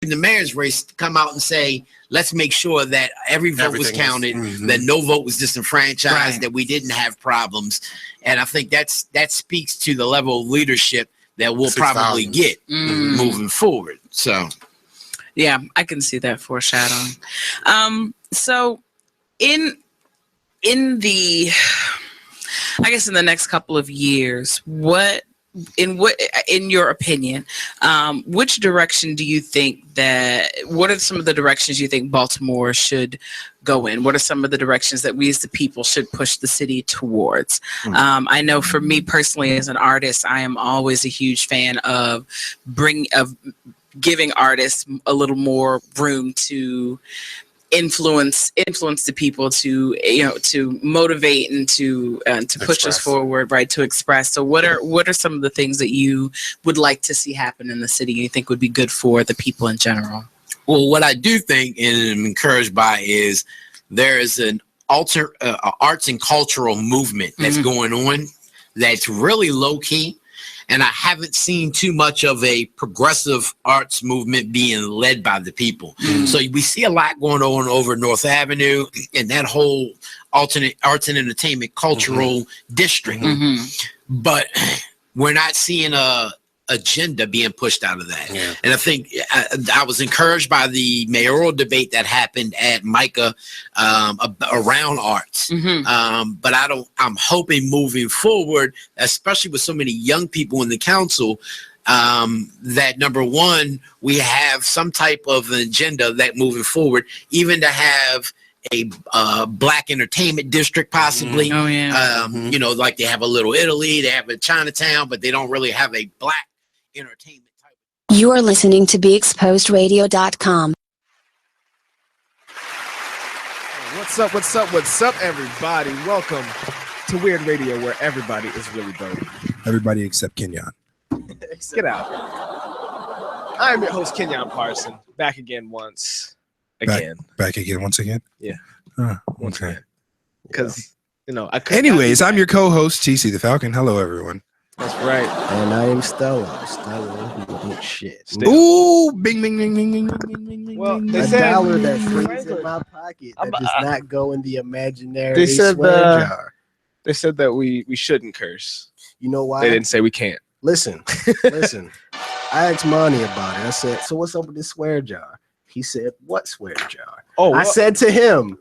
the mayor's race come out and say, let's make sure that every vote was counted, that no vote was disenfranchised, that we didn't have problems. And I think that speaks to the level of leadership that we'll probably get moving forward. So, yeah, I can see that foreshadowing. So in the, I guess in the next couple of years, in your opinion, which direction do you think what are some of the directions you think Baltimore should go in? What are some of the directions that we as the people should push the city towards? I know for me personally as an artist, I am always a huge fan of giving artists a little more room to influence the people, to motivate and to push us forward, right, to express. So what are some of the things that you would like to see happen in the city you think would be good for the people in general? Well, what I do think and I'm encouraged by is there is an arts and cultural movement that's going on that's really low key. And I haven't seen too much of a progressive arts movement being led by the people. So we see a lot going on over North Avenue and that whole alternate arts and entertainment cultural district. But we're not seeing a agenda being pushed out of that. And I think I was encouraged by the mayoral debate that happened at MICA around arts. But I'm hoping moving forward, especially with so many young people in the council, that number one, we have some type of an agenda that moving forward, even to have a black entertainment district possibly. You know, like they have a Little Italy, they have a Chinatown, but they don't really have a black entertainment type. You are listening to BeExposedRadio.com. What's up, everybody? Welcome to Weird Radio, where everybody is really dope. Everybody except Kenyon. Get out. I am your host, Kenyon Parson, back again once again. Back again once again? Yeah. Once again. Because, anyways, I'm your co-host, TC the Falcon. Hello, everyone. That's right. And I am Stella who ain't shit. Ooh, bing, bing, bing, bing, bing, bing, bing, bing. Well, they said $1 that freezes in my pocket that does not go in the imaginary swear jar. They said that we shouldn't curse. You know why? They didn't say we can't. Listen. I asked Monty about it. I said, so what's up with this swear jar? He said, what swear jar? I said to him,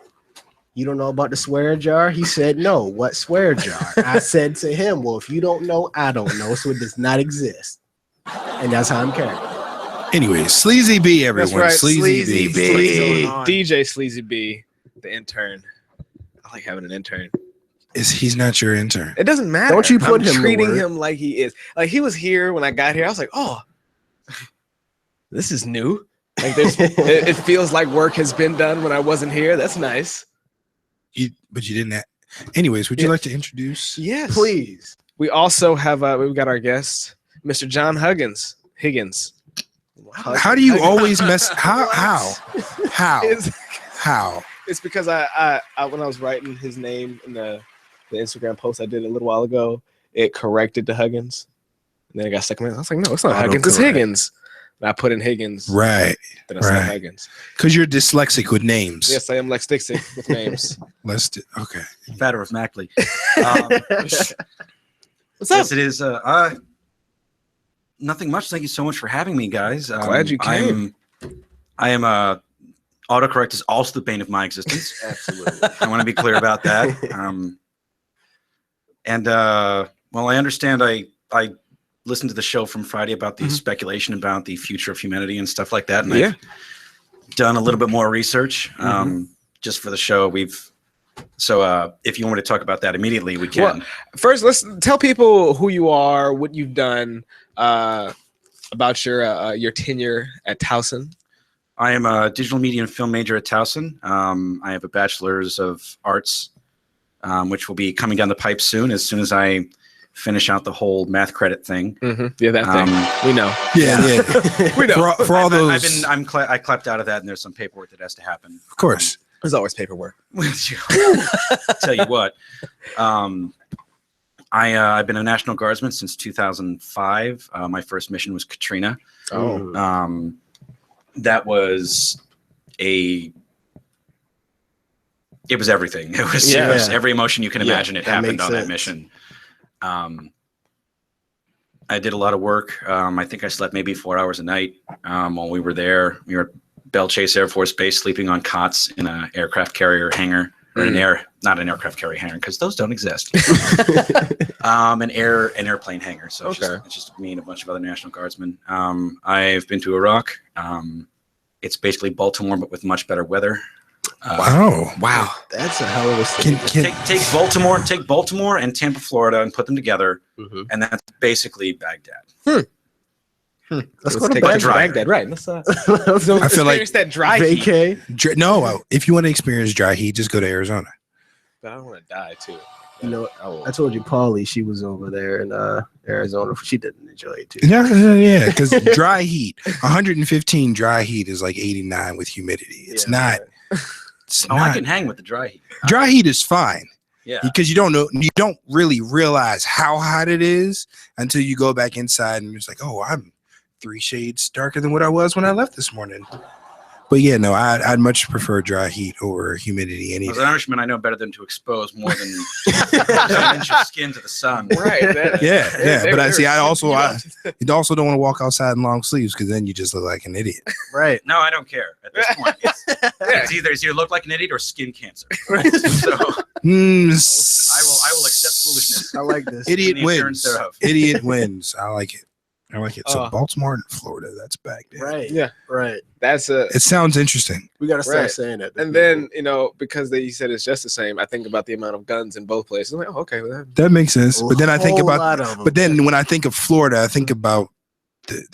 you don't know about the swear jar? He said, no. What swear jar? I said to him, well, if you don't know, I don't know. So it does not exist. And that's how I'm carrying. Anyway, Sleazy B, everyone. That's right. Sleazy B. DJ Sleazy B, the intern. I like having an intern. He's not your intern. It doesn't matter. Don't you put him treating him like he is. Like he was here when I got here. I was like, oh, this is new. Like it feels like work has been done when I wasn't here. That's nice. But you didn't. Anyways, would you like to introduce? Yes, please. We also have we've got our guest, Mr. John Higgins. How do you always mess? How? It's because I when I was writing his name in the Instagram post I did a little while ago, it corrected to Huggins, and then I got stuck in it. I was like, no, it's not Huggins, it's Higgins. And I put in Higgins. Right. Then I said Huggins. Because you're dyslexic with names. Yes, I am dyslexic with names. Okay. Fatter of Mackley. What's up? Yes, it is. Nothing much. Thank you so much for having me, guys. Glad you came. I am autocorrect is also the bane of my existence. Absolutely. I want to be clear about that. Well, I understand I listened to the show from Friday about the speculation about the future of humanity and stuff like that. And I've done a little bit more research just for the show. So if you want to talk about that immediately, we can. Well, first, let's tell people who you are, what you've done, about your tenure at Towson. I am a digital media and film major at Towson. I have a bachelor's of arts, which will be coming down the pipe soon as I finish out the whole math credit thing. Yeah, that thing. We know. Yeah. We know. For all those, I clapped out of that, and there's some paperwork that has to happen. Of course. There's always paperwork. Tell you what. I've been a National Guardsman since 2005. My first mission was Katrina. that was it was everything. It was every emotion you can imagine. It happened on that mission. I did a lot of work. I think I slept maybe 4 hours a night while we were there. We were at Belle Chase Air Force Base, sleeping on cots in an aircraft carrier hangar, or not an aircraft carrier hangar, because those don't exist. An airplane hangar. So it's just me and a bunch of other National Guardsmen. I've been to Iraq. It's basically Baltimore, but with much better weather. Wow. That's a hell of a statement. Take Baltimore and Tampa, Florida, and put them together, and that's basically Baghdad. Let's go to Baghdad, right? Let's I feel like that dry heat. No, if you want to experience dry heat, just go to Arizona. But I don't want to die too. You know, I told you, Paulie, she was over there in Arizona. She didn't enjoy it too. Yeah, because dry heat, 115 dry heat is like 89 with humidity. It's not. I can hang with the dry heat. Dry heat is fine. Yeah, because you don't really realize how hot it is until you go back inside and you're just like, oh, I'm 3 shades darker than what I was when I left this morning. But yeah, no, I'd much prefer dry heat over humidity. As an Irishman, I know better than to expose more than an inch of skin to the sun. Right. Yeah. But I also don't want to walk outside in long sleeves because then you just look like an idiot. Right. No, I don't care at this point. It's either you look like an idiot or skin cancer. Right. So I will accept foolishness. I like this. Idiot wins. Idiot wins. I like it. So Baltimore and Florida, that's Baghdad. Right. Yeah. Right. It sounds interesting. We gotta start saying that. And then because you said it's just the same, I think about the amount of guns in both places. I'm like, okay, well, that makes sense. But then I think about, when I think of Florida, I think about the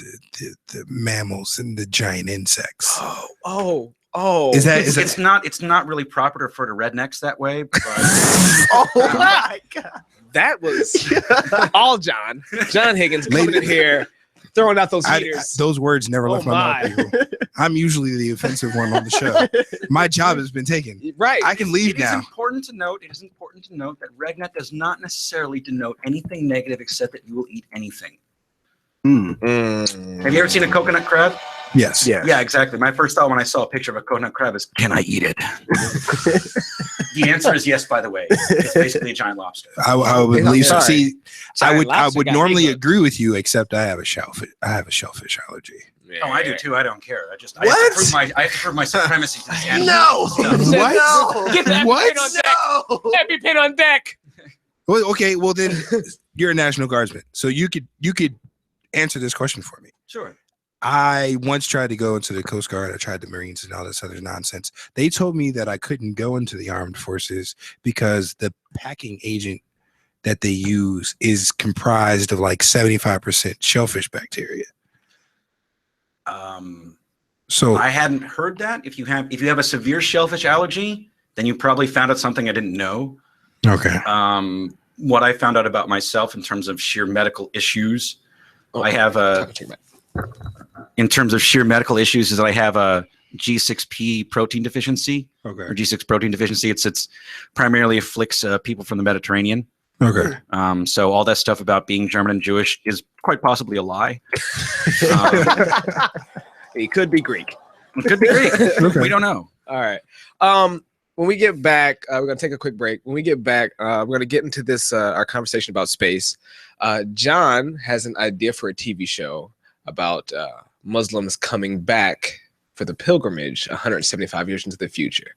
mammals and the giant insects. Oh. It's not really proper to refer to rednecks that way. But, oh my God. That was all John Higgins coming in here, throwing out those heaters. Those words never left my mouth. People. I'm usually the offensive one on the show. My job has been taken. Right. I can leave now. It is important to note that redneck does not necessarily denote anything negative except that you will eat anything. Have you ever seen a coconut crab? Yes. Yeah, exactly. My first thought when I saw a picture of a coconut crab is, can I eat it? The answer is yes, by the way. It's basically a giant lobster. I would believe so. See, I would normally agree with you, except I have a shellfish allergy. Yeah. Oh, I do too. I don't care. I have to prove my supremacy to these animals. No. What? No. Get that pin on deck. Happy pin on deck. Well, okay. Well, then you're a National Guardsman, so you could answer this question for me. Sure. I once tried to go into the Coast Guard. I tried the Marines and all this other nonsense. They told me that I couldn't go into the armed forces because the packing agent that they use is comprised of like 75% shellfish bacteria. So I hadn't heard that. If you have a severe shellfish allergy, then you probably found out something I didn't know. Okay. What I found out about myself in terms of sheer medical issues, in terms of sheer medical issues, is that I have a G6P protein deficiency. Okay. Or G6 protein deficiency. It's primarily afflicts people from the Mediterranean. Okay. So all that stuff about being German and Jewish is quite possibly a lie. He could be Greek. It could be Greek. Okay. We don't know. All right. When we get back, we're going to take a quick break. When we get back, we're going to get into this, our conversation about space. John has an idea for a TV show about Muslims coming back for the pilgrimage 175 years into the future.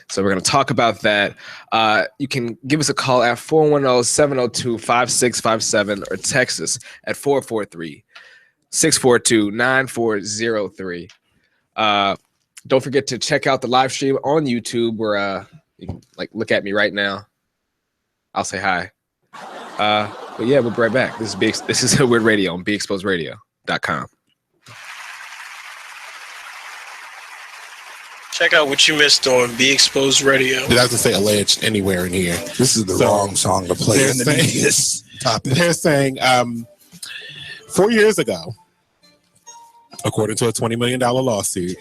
So we're going to talk about that. You can give us a call at 410-702-5657 or text us at 443-642-9403. Don't forget to check out the live stream on YouTube where you can look at me right now. I'll say hi. But yeah, we'll be right back. This is W.E.I.R.D Radio on BeExposedRadio.com. Check out what you missed on Be Exposed Radio. Did I have to say alleged anywhere in here? This is the wrong song to play in this topic. They're saying 4 years ago, according to a $20 million lawsuit,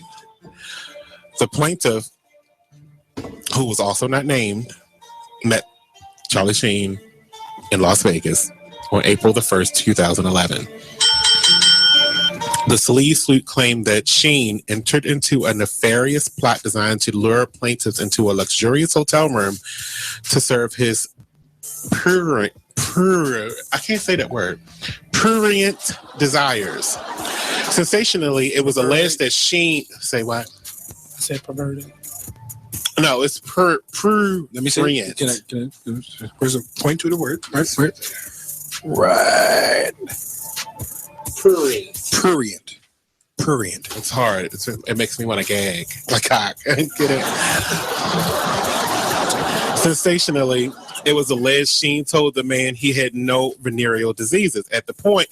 the plaintiff, who was also not named, met Charlie Sheen in Las Vegas on April the 1st, 2011. The sleeve suit claimed that Sheen entered into a nefarious plot designed to lure plaintiffs into a luxurious hotel room to serve his prurient desires. Sensationally, it was alleged that Sheen say what? I said perverted. No, it's Let me say. Can I where's a point to the word? Right. Prurient. It's hard. It makes me want to gag. Like cock. Get it? Sensationally, it was alleged Sheen told the man he had no venereal diseases. At that point,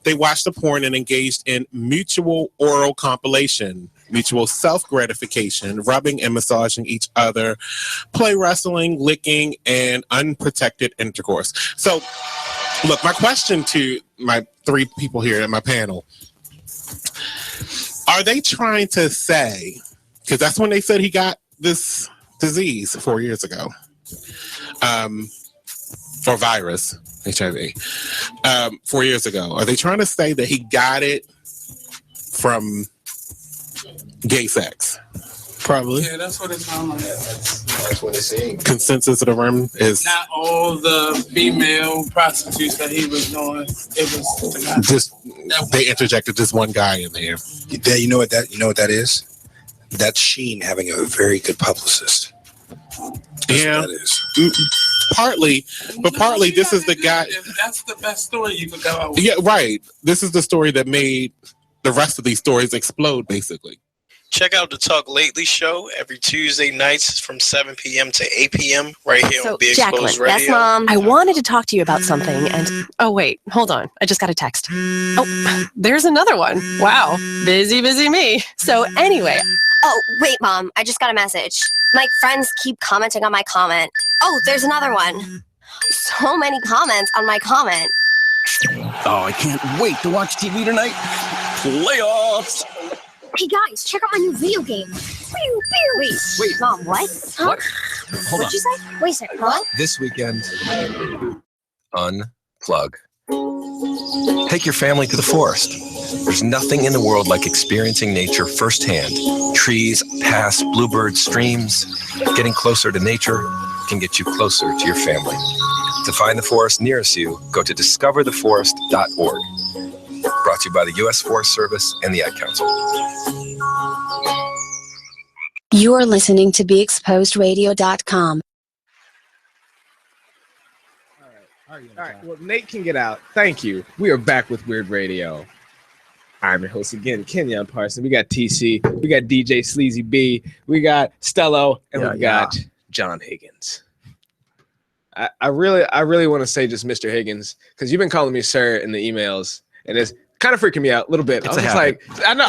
they watched the porn and engaged in mutual oral compilation, mutual self-gratification, rubbing and massaging each other, play wrestling, licking, and unprotected intercourse. So, look, my question to my three people here at my panel, are they trying to say, because that's when they said he got this disease 4 years ago, or virus, HIV, 4 years ago. Are they trying to say that he got it from gay sex? Probably. Yeah, that's what it sounds like. That's what it's saying. Consensus of the room is not all the female prostitutes that he was doing. It was the guy. Just they interjected this one guy in there. You know what that is? That's Sheen having a very good publicist. Yeah, that is. Partly, but partly this is the guy. That's the best story you could go out with. Yeah, right. This is the story that made the rest of these stories explode, basically. Check out the Talk Lately show every Tuesday nights from 7 p.m. to 8 p.m. right here on Be Exposed Radio. Yes, Mom. I wanted to talk to you about something, and oh wait, hold on. I just got a text. Oh, there's another one. Wow, busy me. So anyway. Oh, wait, Mom. I just got a message. My friends keep commenting on my comment. Oh, there's another one. So many comments on my comment. Oh, I can't wait to watch TV tonight. Playoffs. Hey, guys, check out my new video game. Wait, Mom, what? Huh? What? Hold What'd on. you say? Wait a second, what? This weekend, unplug. Take your family to the forest. There's nothing in the world like experiencing nature firsthand. Trees, paths, bluebirds, streams. Getting closer to nature can get you closer to your family. To find the forest nearest you, go to discovertheforest.org. Brought to you by the U.S. Forest Service and the Ad Council. You are listening to BeExposedRadio.com. All right. Well, Nate can get out. Thank you. We are back with Weird Radio. I'm your host again, Kenyon Parson. We got TC. We got DJ Sleazy B. We got Stello, and we got John Higgins. I really want to say just Mr. Higgins, because you've been calling me sir in the emails, and it's kind of freaking me out a little bit. It's I was like, I know.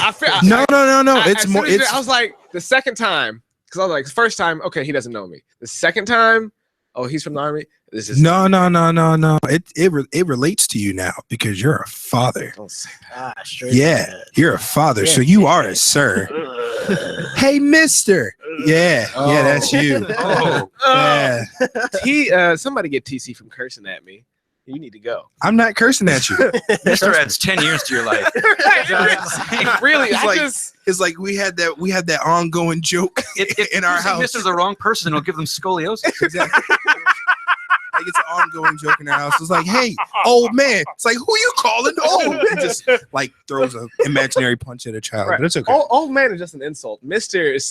No. It's more. I was like, the second time, because I was like, the first time, okay, he doesn't know me. The second time, oh, he's from the Army. This is no. It relates to you now because you're a father. Don't say that. Yeah, you're a father, so you are a sir. Hey, Mister. Yeah, that's you. Yeah. Somebody get TC from cursing at me. You need to go. I'm not cursing at you. Mr. adds 10 years to your life. Really, it's like we had that ongoing joke in our house. Mr. the wrong person, it'll give them scoliosis. Exactly. Like it's an ongoing joke in our house. It's like, hey, old man. It's like, who you calling old? And just like throws an imaginary punch at a child. Right. But it's okay. Old man is just an insult. Mister is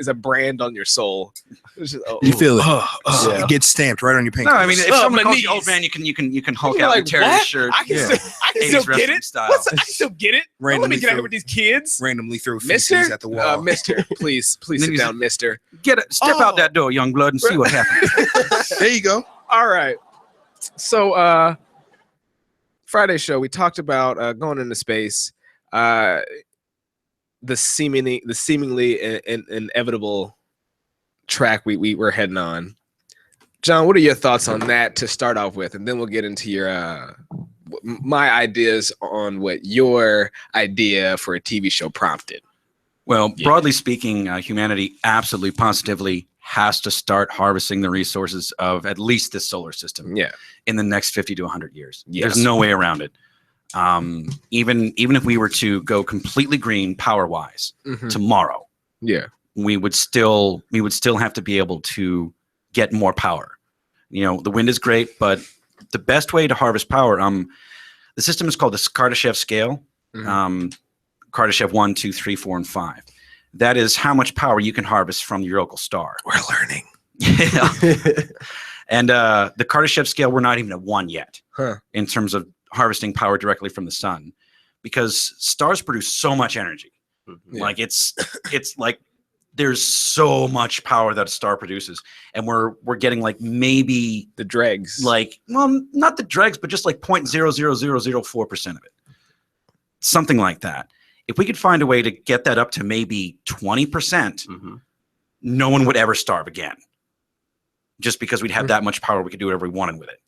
a brand on your soul. It's just, you feel it. It gets stamped right on your pink. No, I mean, if someone calls you old man, you can Hulk out and tear your shirt. I can still get it. I can still get it. Let me get out here with these kids. Randomly throw feces at the wall. Mister, please sit down, Mister. Step out that door, young blood, and see what happens. There you go. All right. So Friday show, we talked about going into space, the seemingly inevitable track we were heading on. John, what are your thoughts on that to start off with? And then we'll get into your my ideas on what your idea for a TV show prompted. Well, broadly speaking, humanity absolutely positively has to start harvesting the resources of at least this solar system in the next 50 to 100 years. Yes. There's no way around it. Even if we were to go completely green power wise tomorrow, we would still have to be able to get more power. The wind is great, but the best way to harvest power, the system is called the Kardashev scale. Kardashev 1, 2, 3, 4, and 5. That is how much power you can harvest from your local star. We're learning. And the Kardashev scale, we're not even at 1 yet in terms of harvesting power directly from the sun, because stars produce so much energy. Like it's like there's so much power that a star produces, and we're getting like maybe the dregs, like, well, not the dregs, but just like 0.00004% of it, something like that. If we could find a way to get that up to maybe 20%, no one would ever starve again, just because we'd have that much power. We could do whatever we wanted with it,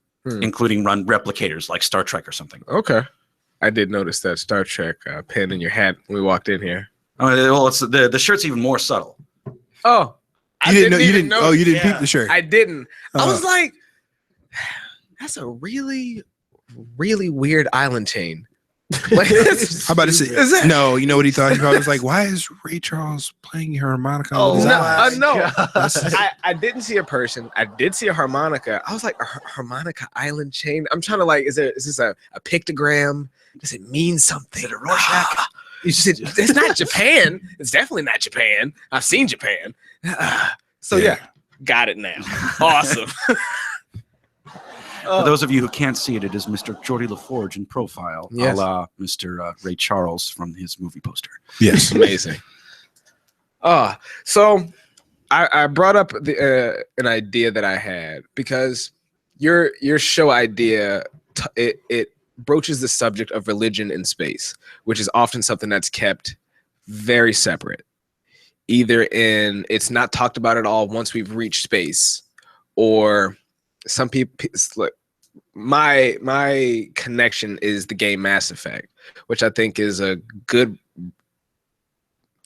including run replicators like Star Trek or something. Okay. I did notice that Star Trek pin in your hat when we walked in here. Oh, well, it's the shirt's even more subtle. Oh, you didn't peep the shirt. I didn't. I was like, that's a really, really weird island chain. Like, how about to say? No, you know what he thought? He probably was like, "Why is Ray Charles playing her harmonica?" Oh no! I didn't see a person. I did see a harmonica. I was like, a harmonica island chain. I'm trying to like, is this a pictogram? Does it mean something? Is it a Rorschach? It's not Japan. It's definitely not Japan. I've seen Japan. So yeah, got it now. Awesome. For those of you who can't see it, it is Mr. Geordie LaForge in profile, a la Mr. Ray Charles from his movie poster. Yes, amazing. So I brought up an idea that I had, because your show idea it broaches the subject of religion in space, which is often something that's kept very separate. Either it's not talked about at all once we've reached space, or some people, like my connection is the game Mass Effect, which I think is a good,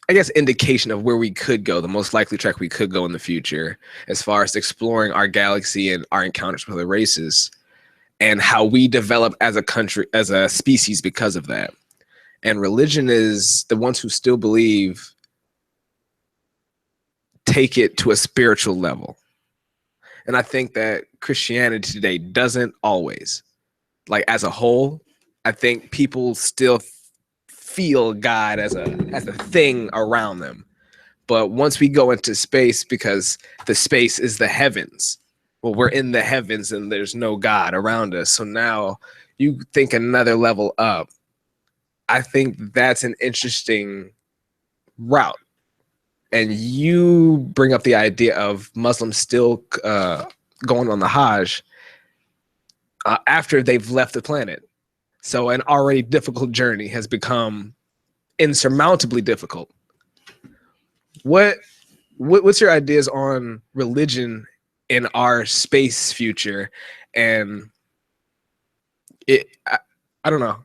I guess, indication of where we could go, the most likely track we could go in the future, as far as exploring our galaxy and our encounters with other races, and how we develop as a country, as a species, because of that. And religion is the ones who still believe take it to a spiritual level. And I think that Christianity today doesn't always, like as a whole, I think people still feel God as a thing around them. But once we go into space, because the space is the heavens, well, we're in the heavens and there's no God around us. So now you think another level up. I think that's an interesting route. And you bring up the idea of Muslims still going on the Hajj after they've left the planet. So an already difficult journey has become insurmountably difficult. What's your ideas on religion in our space future? And I don't know.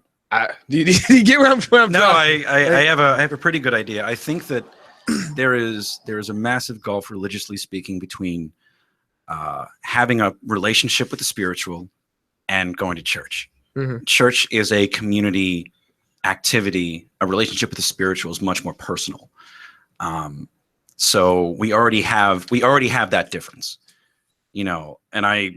Do you get where I'm from? No, I have a pretty good idea. I think that there is a massive gulf, religiously speaking, between having a relationship with the spiritual and going to church. Church is a community activity. A relationship with the spiritual is much more personal. So we already have that difference, and I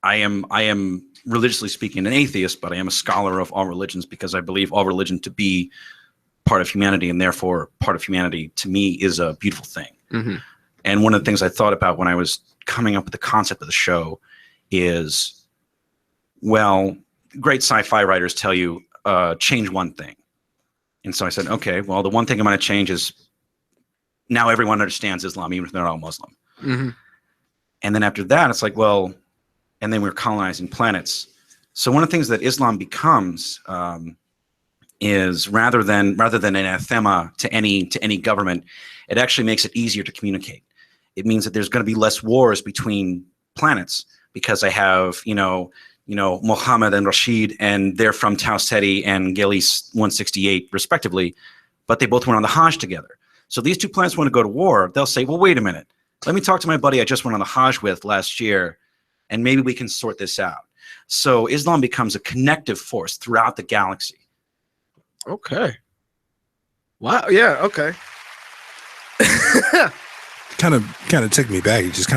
am religiously speaking an atheist, but I am a scholar of all religions, because I believe all religion to be part of humanity, and therefore part of humanity to me is a beautiful thing. And one of the things I thought about when I was coming up with the concept of the show is, well, great sci-fi writers tell you change one thing. And so I said, okay, well, the one thing I'm going to change is now everyone understands Islam, even if they're not all Muslim. And then after that, it's like, well, and then we're colonizing planets. So one of the things that Islam becomes is rather than an anathema to any government, it actually makes it easier to communicate. It means that there's going to be less wars between planets, because I have Mohammed and Rashid, and they're from Tau Ceti and Galis 168 respectively, but they both went on the Hajj together. So these two planets want to go to war. They'll say, well, wait a minute, let me talk to my buddy I just went on the Hajj with last year, and maybe we can sort this out. So Islam becomes a connective force throughout the galaxy. Okay. Wow. Yeah. Okay. kind of took me back. It just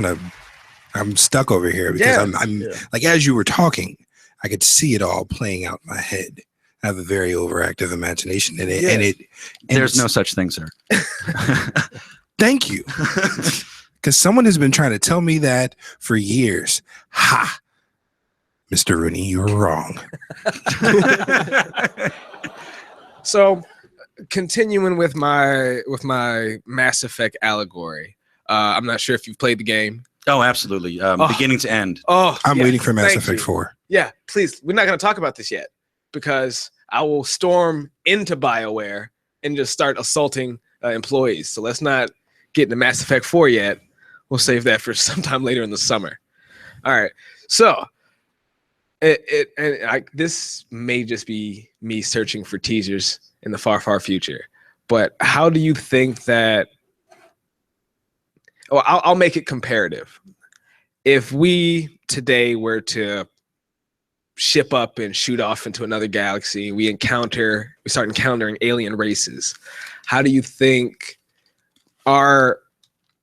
I'm stuck over here because I'm like, as you were talking, I could see it all playing out in my head. I have a very overactive imagination in it, and there's no such thing, sir. Thank you, because someone has been trying to tell me that for years. Ha, Mr. Rooney, you were wrong. So, continuing with my Mass Effect allegory, I'm not sure if you've played the game. Oh, absolutely, beginning to end. Oh, I'm waiting for Mass Effect 4. Yeah, please. We're not going to talk about this yet because I will storm into BioWare and just start assaulting employees. So let's not get into Mass Effect 4 yet. We'll save that for sometime later in the summer. All right. So this may just be me searching for teasers in the far, far future. But how do you think that? Well, I'll make it comparative. If we today were to ship up and shoot off into another galaxy, we start encountering alien races, how do you think our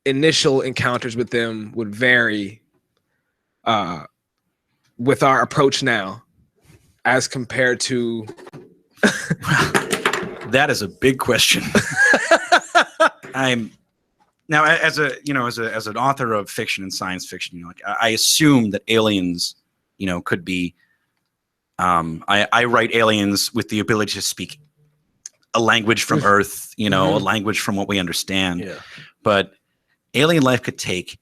initial encounters with them would vary with our approach now as compared to? That is a big question. I'm now as an author of fiction and science fiction, I assume that aliens, could be. I write aliens with the ability to speak a language from Earth, a language from what we understand. Yeah. But alien life could take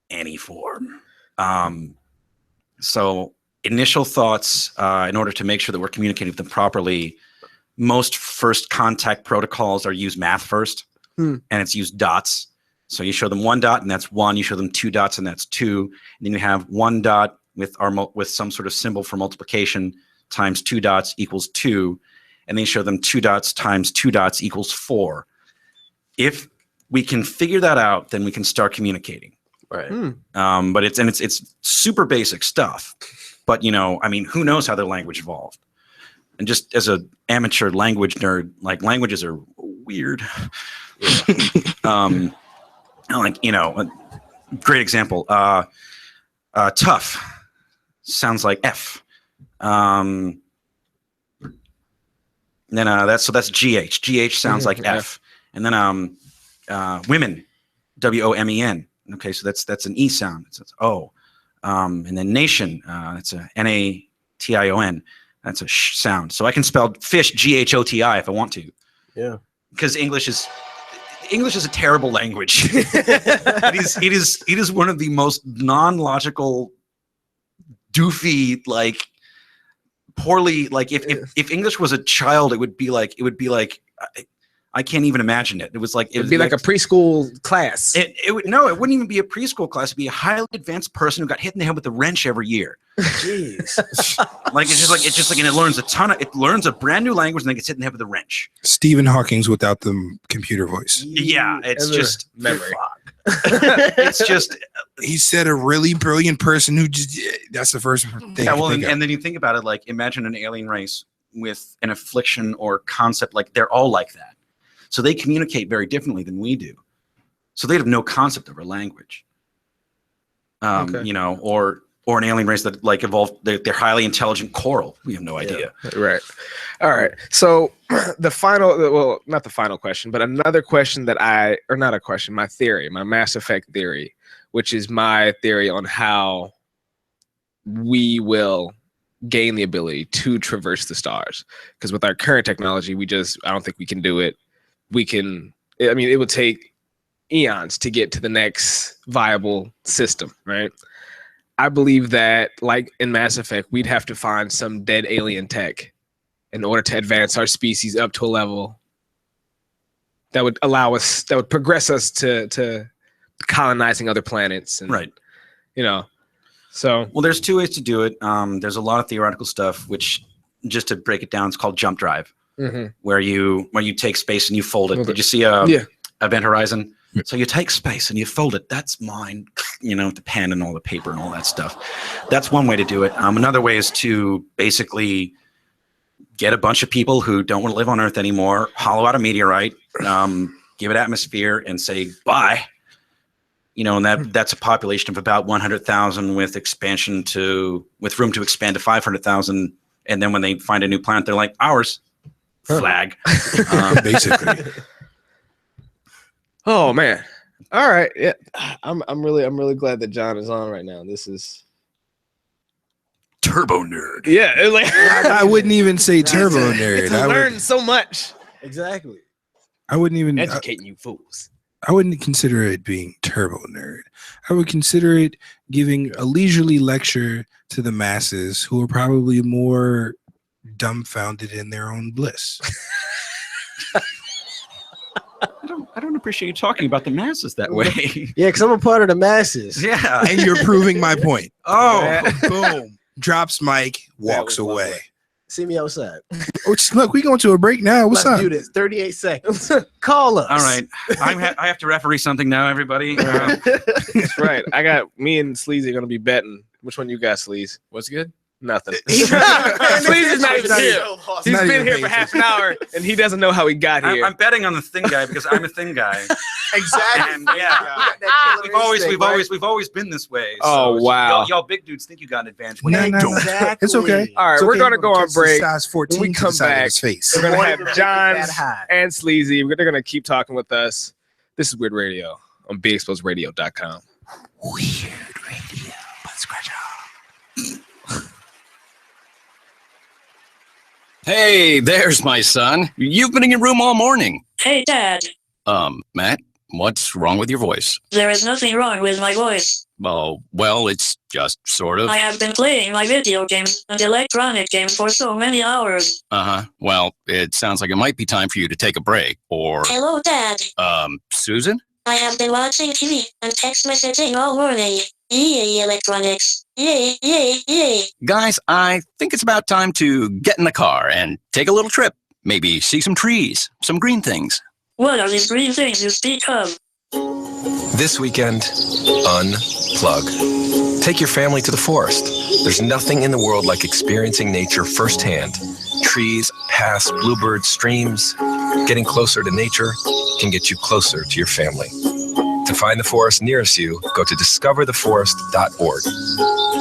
any form. So initial thoughts, in order to make sure that we're communicating with them properly, most first contact protocols are use math first, and it's use dots. So you show them 1 dot and that's 1. You show them 2 dots and that's 2. And then you have 1 dot with some sort of symbol for multiplication times 2 dots equals 2. And then you show them 2 dots times 2 dots equals 4. If we can figure that out, then we can start communicating. Right. But it's super basic stuff. But who knows how their language evolved? And just as an amateur language nerd, like languages are weird. A great example. Tough sounds like F. Then that's GH. GH sounds like F. And then women, WOMEN. Okay, so that's an E sound. It's O. And then nation, that's a NATION. That's a sh sound. So I can spell fish GHOTI if I want to. Yeah. Because English is a terrible language. It is one of the most non-logical, doofy, poorly, if English was a child, it would be like I can't even imagine it. It would be like a preschool class. It wouldn't even be a preschool class. It'd be a highly advanced person who got hit in the head with a wrench every year. Jeez. And it learns a brand new language and then gets hit in the head with a wrench. Stephen Hawking's without the computer voice. Yeah, it's just memory. It's just he said a really brilliant person who just that's the first thing. Yeah, well, and then you think about it, imagine an alien race with an affliction or concept, they're all like that. So they communicate very differently than we do. So they have no concept of our language. Or an alien race that evolved. They're highly intelligent coral. We have no idea. Yeah. Right. All right. So not the final question, but another question my theory, my Mass Effect theory, which is my theory on how we will gain the ability to traverse the stars. Because with our current technology, I don't think we can do it. It would take eons to get to the next viable system, right? I believe that, like in Mass Effect, we'd have to find some dead alien tech in order to advance our species up to a level that would progress us to colonizing other planets. And, right. So. Well, there's 2 ways to do it. There's a lot of theoretical stuff, which, just to break it down, it's called jump drive, where you take space and you fold it. Did you see Event Horizon? So you take space and you fold it. That's mine, the pen and all the paper and all that stuff. That's one way to do it. Another way is to basically get a bunch of people who don't want to live on Earth anymore, hollow out a meteorite, give it atmosphere, and say bye. And that's a population of about 100,000 with room to expand to 500,000. And then when they find a new planet, they're like, ours. Flag. Basically. Oh man. All right. Yeah. I'm really glad that John is on right now. This is turbo nerd. Yeah. I wouldn't even say turbo nerd. I learned so much. Exactly. I wouldn't even educating you fools. I wouldn't consider it being turbo nerd. I would consider it giving a leisurely lecture to the masses who are probably more dumbfounded in their own bliss. I don't appreciate you talking about the masses that way. Yeah, because I'm a part of the masses. Yeah. And you're proving my point. Oh, boom. Drops mic, walks away. See me outside. Look, we going to a break now. What's Let's up? do this. 38 seconds. Call us. All right. I have to referee something now, everybody. That's right. Me and Sleazy are going to be betting. Which one you got, Sleaze? What's good? Nothing. Sleaze is not even here. He's been here for half an hour, and he doesn't know how he got here. I'm betting on the thin guy because I'm a thin guy. Exactly. And yeah, we've always been this way. Oh, wow. Y'all big dudes think you got an advantage. Exactly. It's okay. All right, we're gonna go on break. Size 14 When we come back, we're gonna have John and Sleazy. They're gonna keep talking with us. This is Weird Radio on BeExposedRadio.com. Weird Radio. Scratch. Hey, there's my son. You've been in your room all morning. Hey, Dad. Matt, what's wrong with your voice? There is nothing wrong with my voice. Oh, well, it's just sort of. I have been playing my video games and electronic games for so many hours. Uh-huh. Well, it sounds like it might be time for you to take a break, or... Hello, Dad. Susan? I have been watching TV and text messaging all morning. Yay, electronics. Yay, yay, yay. Guys, I think it's about time to get in the car and take a little trip. Maybe see some trees, some green things. What are these green things you speak of? This weekend, unplug. Take your family to the forest. There's nothing in the world like experiencing nature firsthand. Trees, paths, bluebirds, streams. Getting closer to nature can get you closer to your family. To find the forest nearest you, go to discovertheforest.org.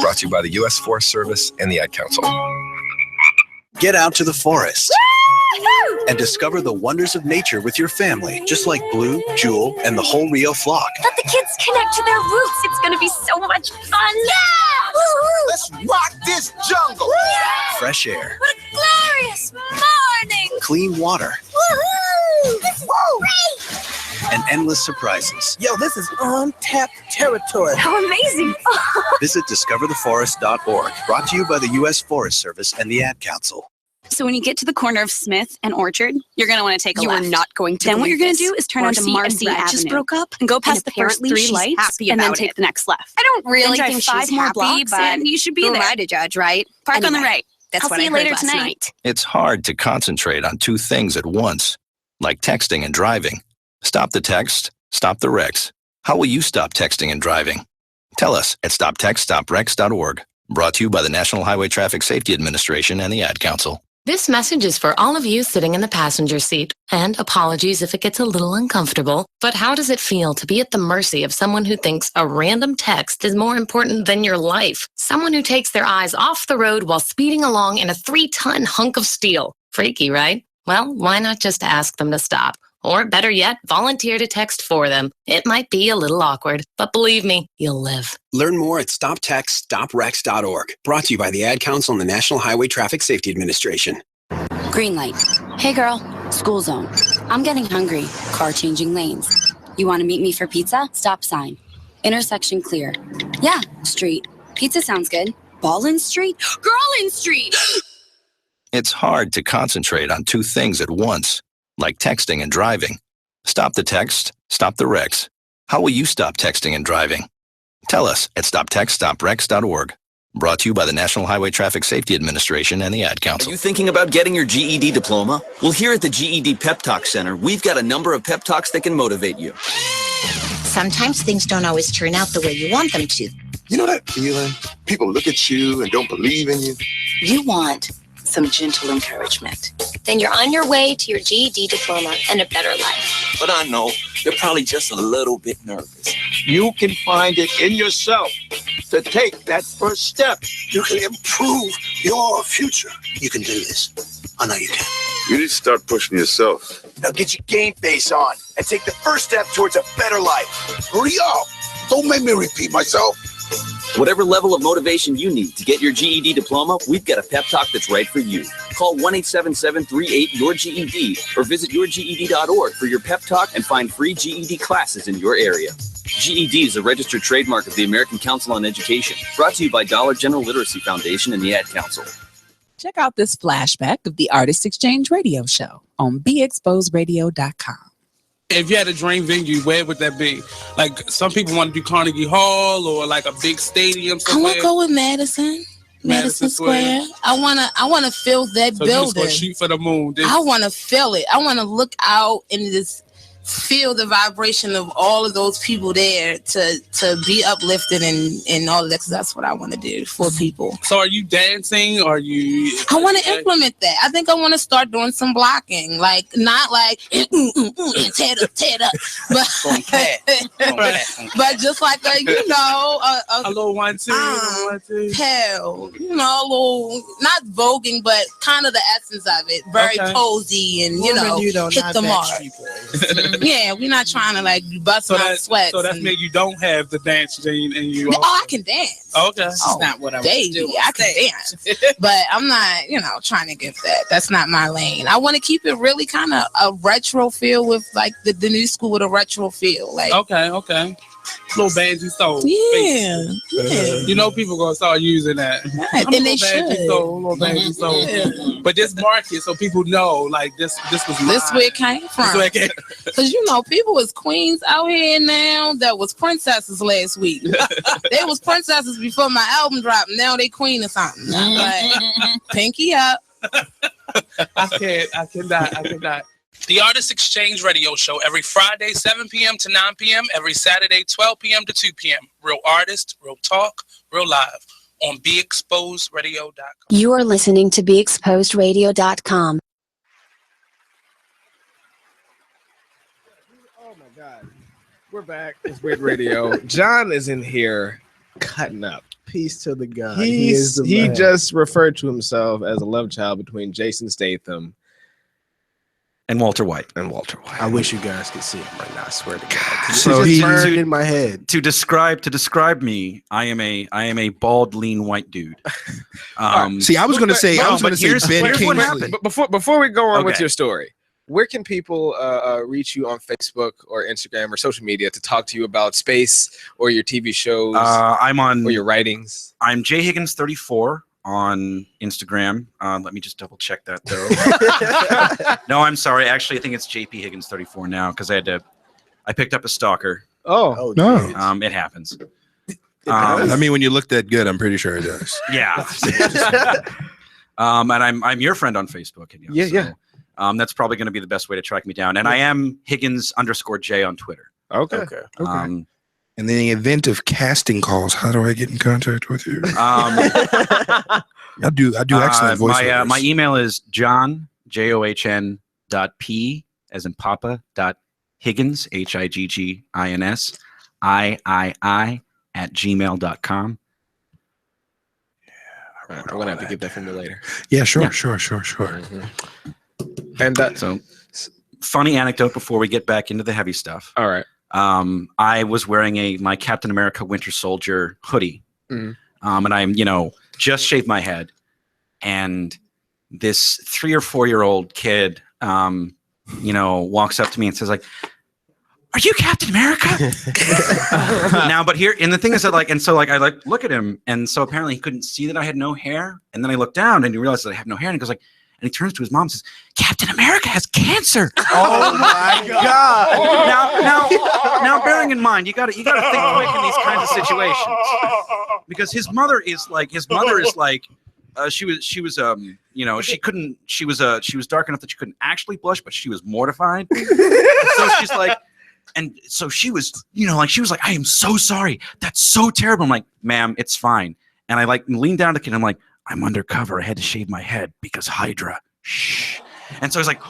Brought to you by the U.S. Forest Service and the Ad Council. Get out to the forest and discover the wonders of nature with your family, just like Blue, Jewel, and the whole Rio flock. Let the kids connect to their roots. It's going to be so much fun. Yeah! Woo-hoo! Let's rock this jungle. Yeah! Fresh air. What a glorious morning. Clean water. Woohoo! This is great. And endless surprises. Yo, this is untapped territory. How amazing. Visit discovertheforest.org. Brought to you by the U.S. Forest Service and the Ad Council. So when you get to the corner of Smith and Orchard, you're going to want to take a left. You are not going to. Then what you're going to believe do is turn this. onto Marcy Marcy just Avenue broke up and go past the first apparently 3 she's lights happy and then about take it. the next left. I don't really Then think drive 5 she's more happy, blocks but and you should be who there. am I to judge, right? Park on the Anyway, right. That's I'll what see I you heard later last tonight. night. It's hard to concentrate on 2 things at once, like texting and driving. Stop the text, stop the wrecks. How will you stop texting and driving? Tell us at stoptextstopwrecks.org. Brought to you by the National Highway Traffic Safety Administration and the Ad Council. This message is for all of you sitting in the passenger seat, and apologies if it gets a little uncomfortable, but how does it feel to be at the mercy of someone who thinks a random text is more important than your life? Someone who takes their eyes off the road while speeding along in a 3-ton hunk of steel. Freaky, right? Well, why not just ask them to stop? Or better yet, volunteer to text for them. It might be a little awkward, but believe me, you'll live. Learn more at stoptextstopwrecks.org. Brought to you by the Ad Council and the National Highway Traffic Safety Administration. Green light. Hey girl, school zone. I'm getting hungry. Car changing lanes. You want to meet me for pizza? Stop sign. Intersection clear. Yeah, street. Pizza sounds good. Ballin Street? Girlin Street! It's hard to concentrate on 2 things at once, like texting and driving. Stop the text, stop the wrecks. How will you stop texting and driving? Tell us at stoptextstopwrecks.org. Brought to you by the National Highway Traffic Safety Administration and the Ad Council. Are you thinking about getting your GED diploma? Well, here at the GED Pep Talk Center, we've got a number of pep talks that can motivate you. sometimes things don't always turn out the way you want them to. You know that feeling? People look at you and don't believe in you. You want some gentle encouragement. Then you're on your way to your GED diploma and a better life. But I know they're probably just a little bit nervous. You can find it in yourself to take that first step. You can improve your future. You can do this. I know you can. You need to start pushing yourself. Now get your game face on and take the first step towards a better life. Hurry up. Don't make me repeat myself. Whatever level of motivation you need to get your GED diploma, we've got a pep talk that's right for you. Call 1-877-38-YOUR-GED or visit yourged.org for your pep talk and find free GED classes in your area. GED is a registered trademark of the American Council on Education, brought to you by Dollar General Literacy Foundation and the Ad Council. Check out this flashback of the Artist Exchange Radio Show on BeExposedRadio.com. If you had a dream venue, where would that be? Like, some people want to do Carnegie Hall or like a big stadium I somewhere. want to go with Madison Square. I wanna feel that So you just building. gonna shoot for the moon. I want to feel it. I want to look out and just feel the vibration of all of those people there to be uplifted and all of that. 'Cause that's what I want to do for people. So are you dancing? Or are you? I want to implement that. I think I want to start doing some blocking, like not like tear it up, but but just like a little 1-2, hell, a little not voguing, but kind of the essence of it. Very Okay. cozy and hit the mark. Yeah, we're not trying to like bust my sweats. So that means you don't have the dance gene in you. Oh, I can dance. Okay. That's not what I want to do. I can dance, but I'm not, trying to get that. That's not my lane. I want to keep it really kind of a retro feel with like the new school with a retro feel. Like Okay. Little Banji Soul. Yeah. You know people gonna start using that. and they Little Banji Soul. But just mark it so people know like this was mine. This where it came from. Because people was queens out here now that was princesses last week. They was princesses before my album dropped. Now they queen or something. Like, pinky up. I cannot. The Artist Exchange Radio Show every Friday, 7 p.m. to 9 p.m. Every Saturday, 12 p.m. to 2 p.m. Real artists, real talk, real live on BeExposedRadio.com. You are listening to BeExposedRadio.com. Oh my God. We're back. It's Weird Radio. John is in here cutting up. Peace to the God. He man. just referred to himself as a love child between Jason Statham and Walter White. I wish you guys could see him right now. I swear to God. So It's he just burned in my head. To describe me, I am a bald, lean white dude. See, I was going to say Ben Kingsley. But before we go on with Okay. your story, where can people reach you on Facebook or Instagram or social media to talk to you about space or your TV shows? I'm on or your writings. I'm J Higgins 34 on Instagram. Let me just double check that though. No, I'm sorry. Actually, I think it's JP Higgins 34 now because I picked up a stalker. Oh no. It happens. I mean, when you look that good, I'm pretty sure it does. Yeah. And I'm your friend on Facebook. Yeah. That's probably going to be the best way to track me down. And I am Higgins_J on Twitter. Okay. In the event of casting calls, how do I get in contact with you? I do excellent voiceovers. My email is John JOHN.P as in Papa .Higgins HIGGINS III @gmail.com. I'm gonna have to get that from you later. Yeah, sure. Mm-hmm. And so, funny anecdote before we get back into the heavy stuff. All right. I was wearing my Captain America Winter Soldier hoodie, and I'm just shaved my head, and this 3 or 4 year old kid, walks up to me and says like, "Are you Captain America?" Now, but here, and the thing is that I look at him, and so apparently he couldn't see that I had no hair, and then I look down and he realized that I have no hair, and he goes like. And he turns to his mom and says, "Captain America has cancer." Oh my God! Now, bearing in mind, you got to think quick in these kinds of situations, because his mother is like she was dark enough that she couldn't actually blush, but she was mortified. So she's like, And so she was, she was like, I am so sorry. That's so terrible. I'm like, ma'am, it's fine. And I like leaned down to the kid. I'm like, I'm undercover. I had to shave my head because Hydra. Shh. And so he's like,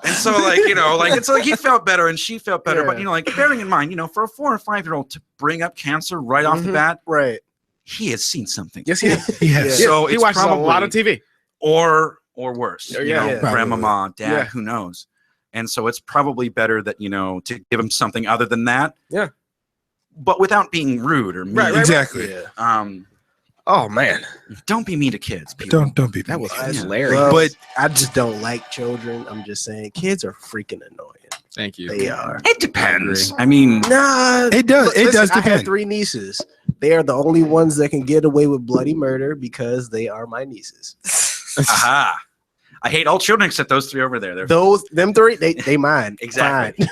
and so it's like he felt better and she felt better. But bearing in mind, for a 4 or 5-year-old to bring up cancer right off the bat, right? He has seen something. Yes, he has. Yes. So he it's watches probably a lot of TV, or worse. Yeah. Grandmama, dad, Yeah. who knows? And so it's probably better that to give him something other than that. Yeah. But without being rude or mean. Right, exactly. Yeah. Oh man, don't be mean to kids. People. Don't be. That was mean. hilarious. Well, but I just don't like children. I'm just saying, kids are freaking annoying. Thank you. They are. It depends. I mean, nah, it does. It does I depend. have 3 nieces. They are the only ones that can get away with bloody murder because they are my nieces. Aha. I hate all children except those 3 over there. Them 3, they mine. Exactly.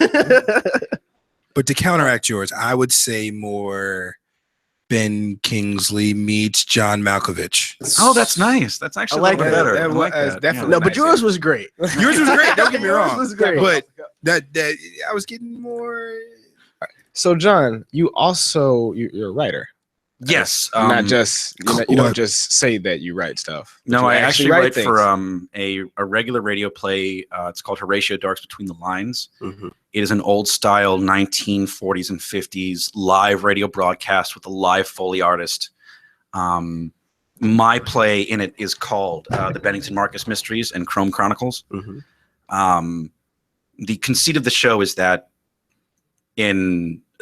But to counteract yours, I would say more Ben Kingsley meets John Malkovich. Oh, that's nice. That's actually a little bit better. I like that. Definitely. No, but yours was great. Yours was great. Don't get me wrong. Yours was great. But that I was getting more. So, John, you're a writer. Yes. Not just you don't just say that you write stuff. No, I actually write things. for a regular radio play. It's called Horatio Dark's Between the Lines. Mm-hmm. It is an old style 1940s and 50s live radio broadcast with a live Foley artist. My play in it is called The Bennington Marcus Mysteries and Chrome Chronicles. Mm-hmm. The conceit of the show is that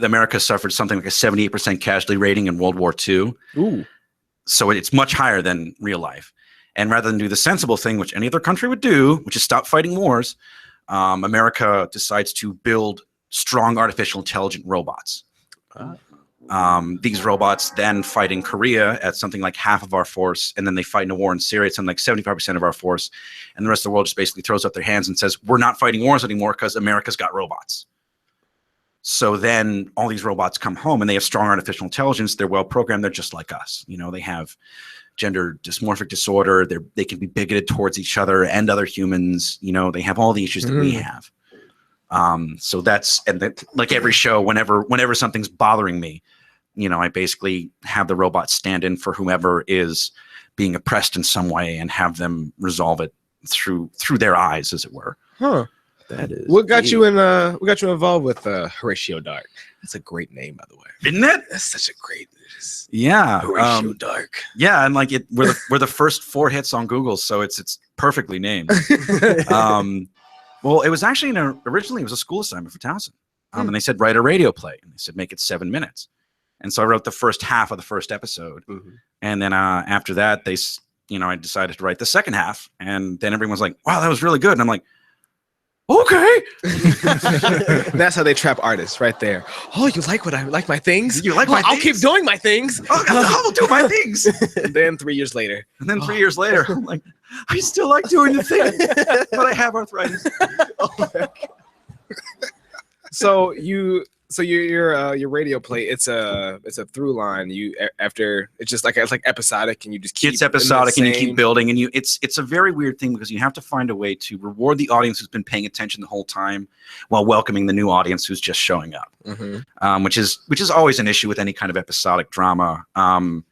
America suffered something like a 78% casualty rating in World War II. Ooh. So it's much higher than real life. And rather than do the sensible thing, which any other country would do, which is stop fighting wars, America decides to build strong artificial intelligent robots. These robots then fight in Korea at something like half of our force, and then they fight in a war in Syria at something like 75% of our force, and the rest of the world just basically throws up their hands and says, we're not fighting wars anymore because America's got robots. So then all these robots come home and they have strong artificial intelligence. They're well programmed. They're just like us. They have gender dysmorphic disorder. They can be bigoted towards each other and other humans. They have all the issues that we have. So like every show, whenever something's bothering me, I basically have the robot stand in for whomever is being oppressed in some way and have them resolve it through their eyes, as it were. Huh. That is. What got you involved with Horatio Dark? That's a great name, by the way. Isn't it? That's such a great. Yeah. Horatio Dark. Yeah, and like we're the first 4 hits on Google, so it's perfectly named. Well, it was actually originally it was a school assignment for Towson. And they said write a radio play, and they said make it 7 minutes. And so I wrote the first half of the first episode, and then after that I decided to write the second half, and then everyone's like, "Wow, that was really good," and I'm like, okay. That's how they trap artists right there. Oh, you like my things? You like my I'll things? keep doing my things. I'll do my things. And then 3 years later. I'm like, I still like doing the thing, but I have arthritis. So your radio play, it's a through line. It's just like episodic, and you just keep it's episodic and you keep building, and it's a very weird thing because you have to find a way to reward the audience who's been paying attention the whole time while welcoming the new audience who's just showing up. Which is always an issue with any kind of episodic drama. And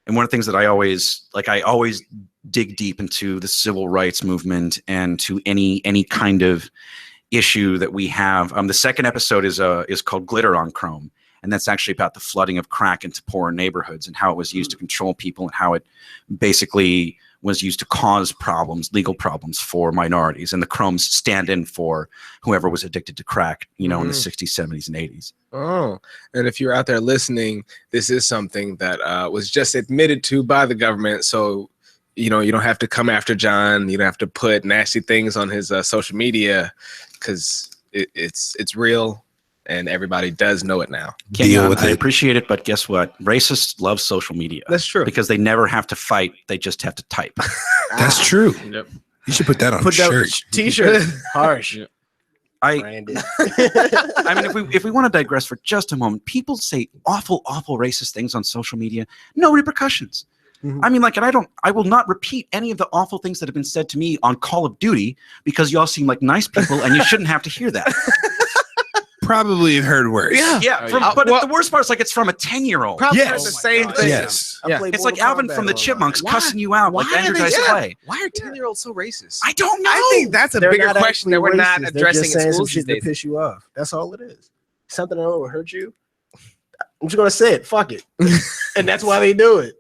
one of the things that I always dig deep into the civil rights movement and to any kind of issue that we have. The second episode is called Glitter on Chrome, and that's actually about the flooding of crack into poorer neighborhoods and how it was used to control people and how it basically was used to cause legal problems for minorities, and the Chromes stand in for whoever was addicted to crack, in the 60s, 70s, and 80s. Oh, and if you're out there listening, this is something that was just admitted to by the government, so you don't have to come after John. You don't have to put nasty things on his social media, because it's real and everybody does know it now. I appreciate it, but guess what? Racists love social media. That's true. Because they never have to fight. They just have to type. That's true. Yep. You should put that on a shirt. T-shirt. Harsh. I mean, if we want to digress for just a moment, people say awful racist things on social media. No repercussions. I mean, I will not repeat any of the awful things that have been said to me on Call of Duty because y'all seem like nice people and you shouldn't have to hear that. probably have heard worse. Yeah. But the worst part is like it's from a 10-year-old. Probably heard the same thing. Yes. It's like Alvin from the Chipmunks cussing you out like Andrew Dice Clay. Why are 10-year-olds so racist? I don't know. I think that's a bigger question that we're not addressing in saying schools some shit these to days. piss you off. That's all it is. Something that will hurt you. I'm just gonna say it. Fuck it. And that's why they do it.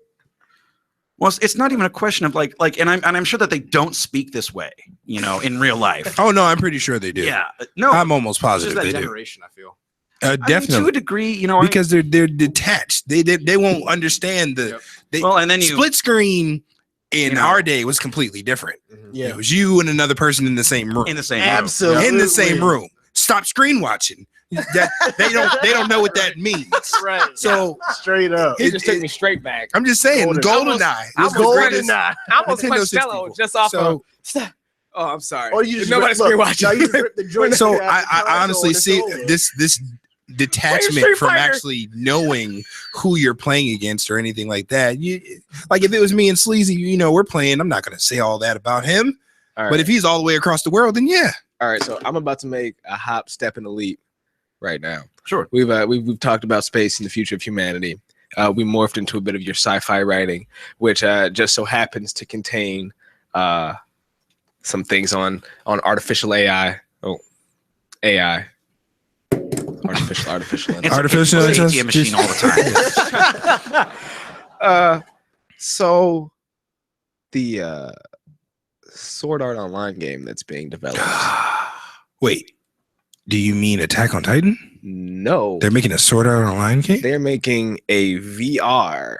Well, it's not even a question of like, and I'm sure that they don't speak this way, you know, in real life. Oh no, I'm pretty sure they do. Yeah, no, I'm almost positive It's they just that do. generation, I feel. Definitely, I mean, to a degree, you know, because they're detached. They won't understand the. Well, and then split screen in our day was completely different. Yeah, it was you and another person in the same room. In the same Absolutely. room. In the same room. Stop screen watching. That they don't know what that means. Right. So straight up, He just took me straight back. I'm just saying, GoldenEye. I was the greatest I almost Nintendo punched 64. Cello just off So- of. Oh, I'm sorry. Oh, you just nobody's screen watching. No, you ripped the joint So out of the I console honestly and it's see over. this detachment Street from Fighter. actually knowing who you're playing against or anything like that. You like if it was me and Sleazy, you know, we're playing. I'm not gonna say all that about him. All But if he's all the way across the world, then yeah. All right, so I'm about to make a hop, step, and a leap right now. Sure. We've talked about space and the future of humanity. We morphed into a bit of your sci-fi writing, which just so happens to contain some things on artificial AI. Oh, AI. Artificial Artificial it's an ATM intelligence. machine all the time. So the Sword Art Online game that's being developed. Wait, do you mean Attack on Titan? No, They're making a Sword Art Online game? they're making a VR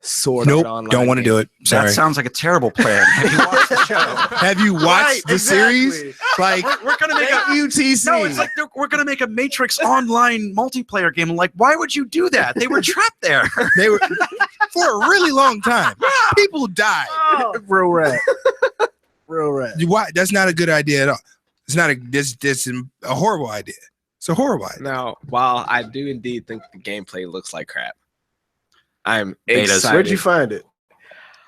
Sword Nope, Art Online. don't want to do it. Sorry. That sounds like a terrible plan. Have you watched the show? Have you watched the series? Like, We're gonna make a UTC. No, it's like we're gonna make a Matrix online multiplayer game. Like, why would you do that? They were trapped there. they were for a really long time. People died. Real rat. Real rat. Why? That's not a good idea at all. It's not this a horrible idea. It's a horrible idea. Now, while I do indeed think the gameplay looks like crap, I'm Betas. excited. Where'd you find it?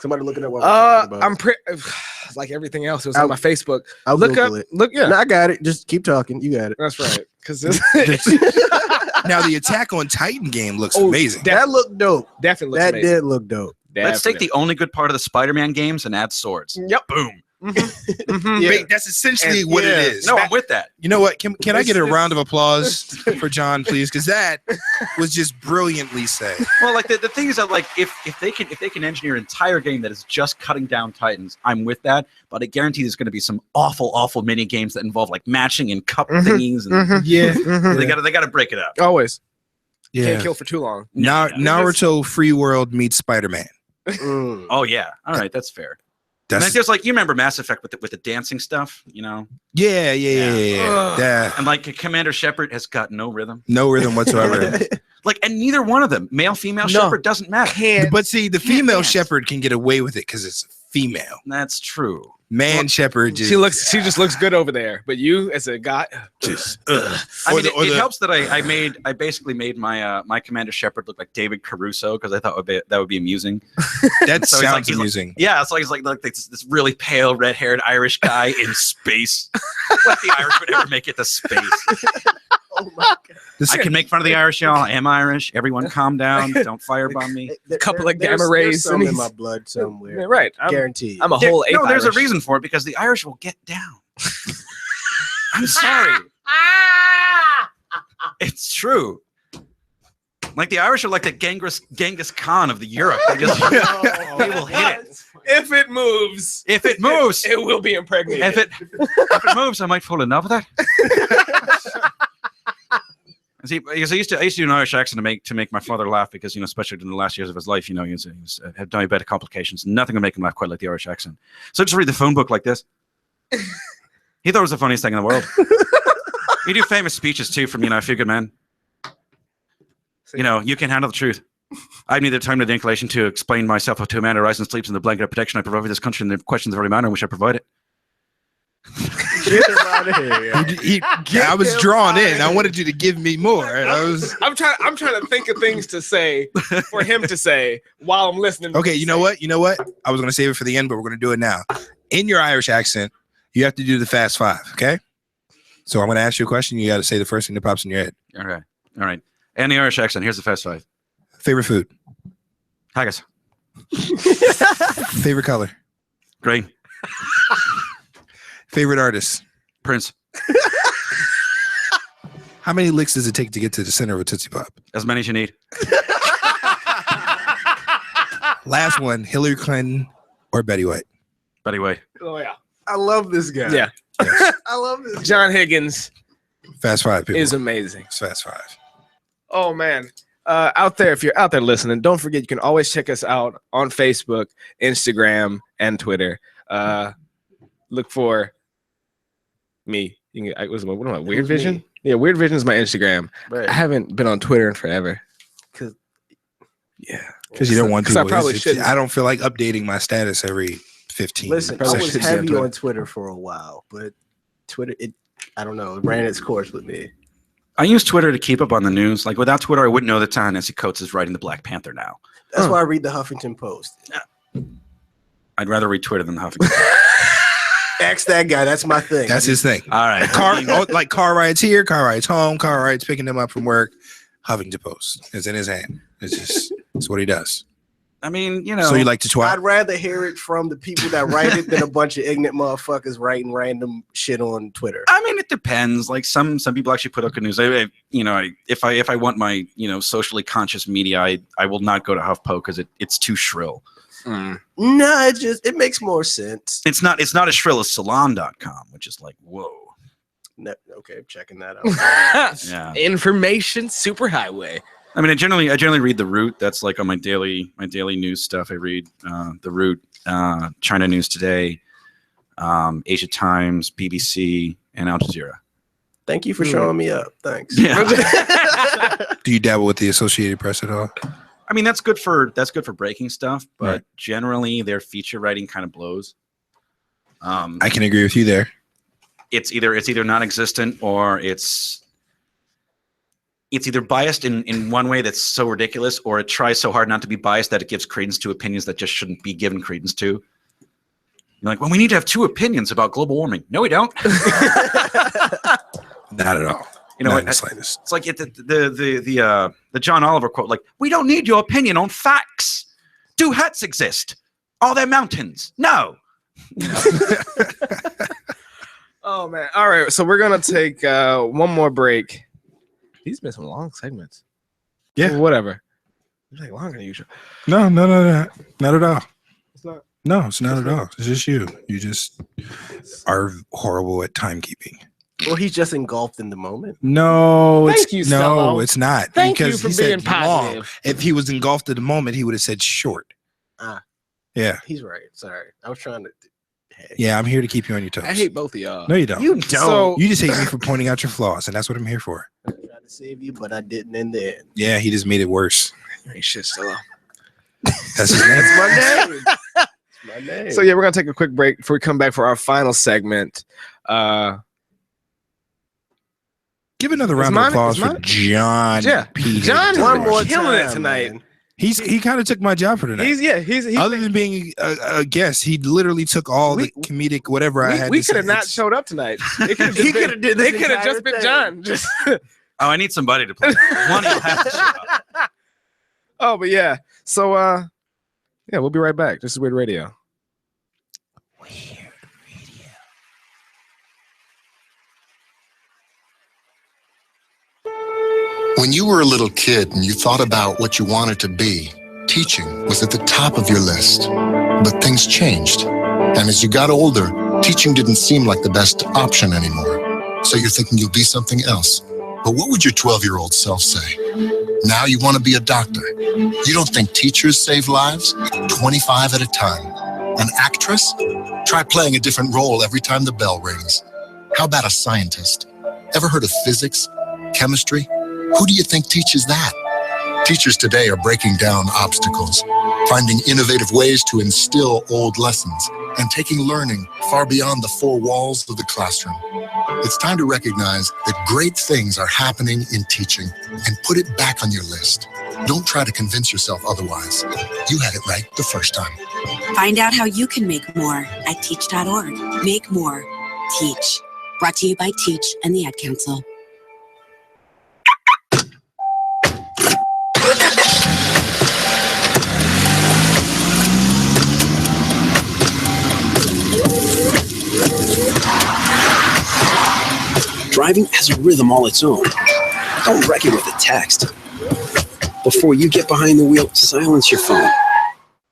Somebody looking at what we're talking about. I'm pretty like everything else. It was on my Facebook. I'll look Google up. it. Look, yeah, No, I got it. Just keep talking. You got it. that's right. Because Now the Attack on Titan game looks amazing. That looked dope. definitely That amazing. did look dope. Let's take the only good part of the Spider-Man games and add swords. Yep. Boom. Yeah. That's essentially what it is. No, I'm with that. You know what? Can I get a round of applause for John, please? Because that was just brilliantly said. Well, like the thing is that like if they can engineer an entire game that is just cutting down Titans, I'm with that. But I guarantee there's going to be some awful mini games that involve like matching and cup thingies. And they gotta break it up. Always. Yeah. Can't kill for too long. Now Naruto Free World meets Spider-Man. Oh yeah. All right, that's fair. And That's then there's like you remember Mass Effect with the dancing stuff, you know? yeah. And like Commander Shepard has got no rhythm. No rhythm whatsoever. Like, and neither one of them, male, female, Shepard doesn't matter. But see, the female Shepherd can get away with it because it's female. That's true. Man Shepherd just She just looks good over there. But you as a guy, just I mean, it helps that I basically made my my Commander Shepard look like David Caruso because I thought that would be amusing. That So sounds he's amusing. Yeah, it's like this really pale red-haired Irish guy in space. Like the Irish would ever make it to space. Oh my God. I can make fun of the Irish, y'all. I am Irish. Everyone calm down. Don't firebomb me. couple of gamma There's rays some and in he's- my blood somewhere. Yeah, right. Guaranteed. I'm a whole ape. No, there's Irish. a reason for it because the Irish will get down. I'm sorry. It's true. Like the Irish are like the Genghis Khan of the Europe. They just they will hit it. If it moves, If it moves, it will be impregnated. if it moves, I might fall in love with it. See, because I used to do an Irish accent to make my father laugh because, you know, especially in the last years of his life, you know, he had diabetic complications. Nothing would make him laugh quite like the Irish accent. So I just read the phone book like this. He thought it was the funniest thing in the world. We do famous speeches too from, you know, A Few Good Men. You know, you can handle the truth. I have neither time nor the inclination to explain myself to a man who rises and sleeps in the blanket of protection I provide for this country in the questions of every manner in which I provide it. Get him out of here. I was drawn in. I wanted you to give me more. I'm trying to think of things to say for him to say while I'm listening. Okay, you know what? I was gonna save it for the end, but we're gonna do it now. In your Irish accent, you have to do the Fast Five, okay? So I'm going to ask you a question. You got to say the first thing that pops in your head. Okay. All right. And the Irish accent. Here's the fast five. Favorite food? Haggis. Favorite color? Green. Favorite artist? Prince. How many licks does it take to get to the center of a Tootsie Pop? As many as you need. Last one, Hillary Clinton or Betty White? Betty White. Oh, yeah. I love this guy. Yeah. I love this guy. John Higgins Fast five, people. is amazing. It's fast five. Oh, man. Out there, if you're out there listening, don't forget you can always check us out on Facebook, Instagram, and Twitter. Look for me. What am I? Weird Vision? Me. Yeah, Weird Vision is my Instagram. Right. I haven't been on Twitter in forever. Because you don't want people. I probably should. I don't feel like updating my status every 15. Listen, I Probably was should be on heavy Twitter. on Twitter for a while, but Twitter, I don't know, it ran its course with me. I use Twitter to keep up on the news. Like without Twitter, I wouldn't know that Ta-Nehisi Coates is writing the Black Panther now. That's why I read the Huffington Post. I'd rather read Twitter than the Huffington Post. Ask that guy. That's my thing. That's his thing. All right. Car rides here, car rides home, car rides picking them up from work. Huffington Post. It's in his hand. It's what he does. I mean, you know. So you like to twat? I'd rather hear it from the people that write it than a bunch of ignorant motherfuckers writing random shit on Twitter. I mean, it depends. Like some people actually put up good news. If I want my socially conscious media, I will not go to HuffPo because it's too shrill. No, it makes more sense. It's not as shrill as Salon.com, which is like whoa. No, okay, checking that out. Yeah. Information superhighway. I mean, I generally read The Root. That's like on my daily news stuff. I read The Root, China News Today, Asia Times, BBC, and Al Jazeera. Thank you for showing me up. Thanks. Yeah. Do you dabble with the Associated Press at all? I mean, that's good for breaking stuff, but generally their feature writing kind of blows. I can agree with you there. It's either non-existent or it's either biased in one way that's so ridiculous, or it tries so hard not to be biased that it gives credence to opinions that just shouldn't be given credence to. You're like, well, we need to have two opinions about global warming. No, we don't. Not at all. Not in the slightest. It's like the John Oliver quote, like, we don't need your opinion on facts. Do huts exist? Are there mountains? No. Oh, man. All right. So we're going to take one more break. These have been some long segments. Yeah. Well, whatever. It's like longer than usual. No. Not at all. It's not. No, it's not at all. It's just you. You just are horrible at timekeeping. Well, he's just engulfed in the moment. No, Thank you, Stella. it's not. Thank you because for he being said long. positive. If he was engulfed in the moment, he would have said short. Yeah. He's right. Sorry. I was trying to. Hey. Yeah, I'm here to keep you on your toes. I hate both of y'all. No, you don't. You don't. So- You just hate me for pointing out your flaws, and that's what I'm here for. I tried to save you, but I didn't in the end. Yeah, he just made it worse. Hey, shit, Stella. That's his name. That's my name. That's my name. So yeah, we're gonna take a quick break before we come back for our final segment. Give another round of applause for John. Yeah, P. John, One more killing time, it tonight. man. He kind of took my job for tonight. He's Other than being a guest, he literally took all the comedic whatever I had. We to could have say. not showed up tonight. It could have He could have did this. It could have entire just been thing. John. Just Oh, I need somebody to play. One will have to show up. oh, but yeah. So yeah, we'll be right back. This is Weird Radio. When you were a little kid and you thought about what you wanted to be, teaching was at the top of your list. But things changed. And as you got older, teaching didn't seem like the best option anymore. So you're thinking you'll be something else. But what would your 12-year-old self say? Now you want to be a doctor. You don't think teachers save lives? 25 at a time. An actress? Try playing a different role every time the bell rings. How about a scientist? Ever heard of physics? Chemistry? Who do you think teaches that? Teachers today are breaking down obstacles, finding innovative ways to instill old lessons, and taking learning far beyond the four walls of the classroom. It's time to recognize that great things are happening in teaching and put it back on your list. Don't try to convince yourself otherwise. You had it right the first time. Find out how you can make more at teach.org. Make more. Teach. Brought to you by Teach and the Ad Council. Driving has a rhythm all its own. Don't wreck it with a text. Before you get behind the wheel, silence your phone.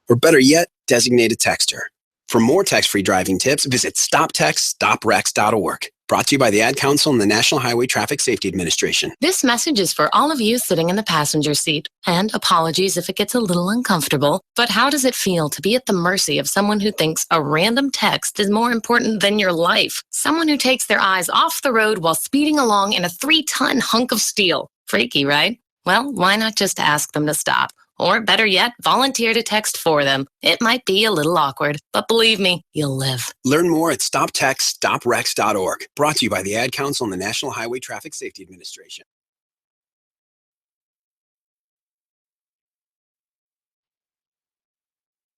Or better yet, designate a texter. For more text-free driving tips, visit stoptextstoprex.org. Brought to you by the Ad Council and the National Highway Traffic Safety Administration. This message is for all of you sitting in the passenger seat. And apologies if it gets a little uncomfortable, but how does it feel to be at the mercy of someone who thinks a random text is more important than your life? Someone who takes their eyes off the road while speeding along in a 3-ton hunk of steel. Freaky, right? Well, why not just ask them to stop? Or better yet, volunteer to text for them. It might be a little awkward, but believe me, you'll live. Learn more at stoptextstoprex.org. Brought to you by the Ad Council and the National Highway Traffic Safety Administration.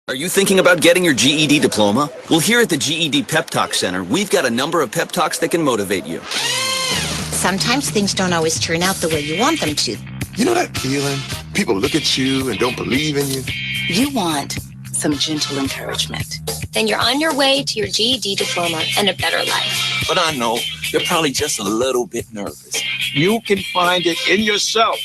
Are you thinking about getting your GED diploma? Well, here at the GED Pep Talk Center, we've got a number of pep talks that can motivate you. Sometimes things don't always turn out the way you want them to. You know that feeling? People look at you and don't believe in you. You want some gentle encouragement. Then you're on your way to your GED diploma and a better life. But I know you're probably just a little bit nervous. You can find it in yourself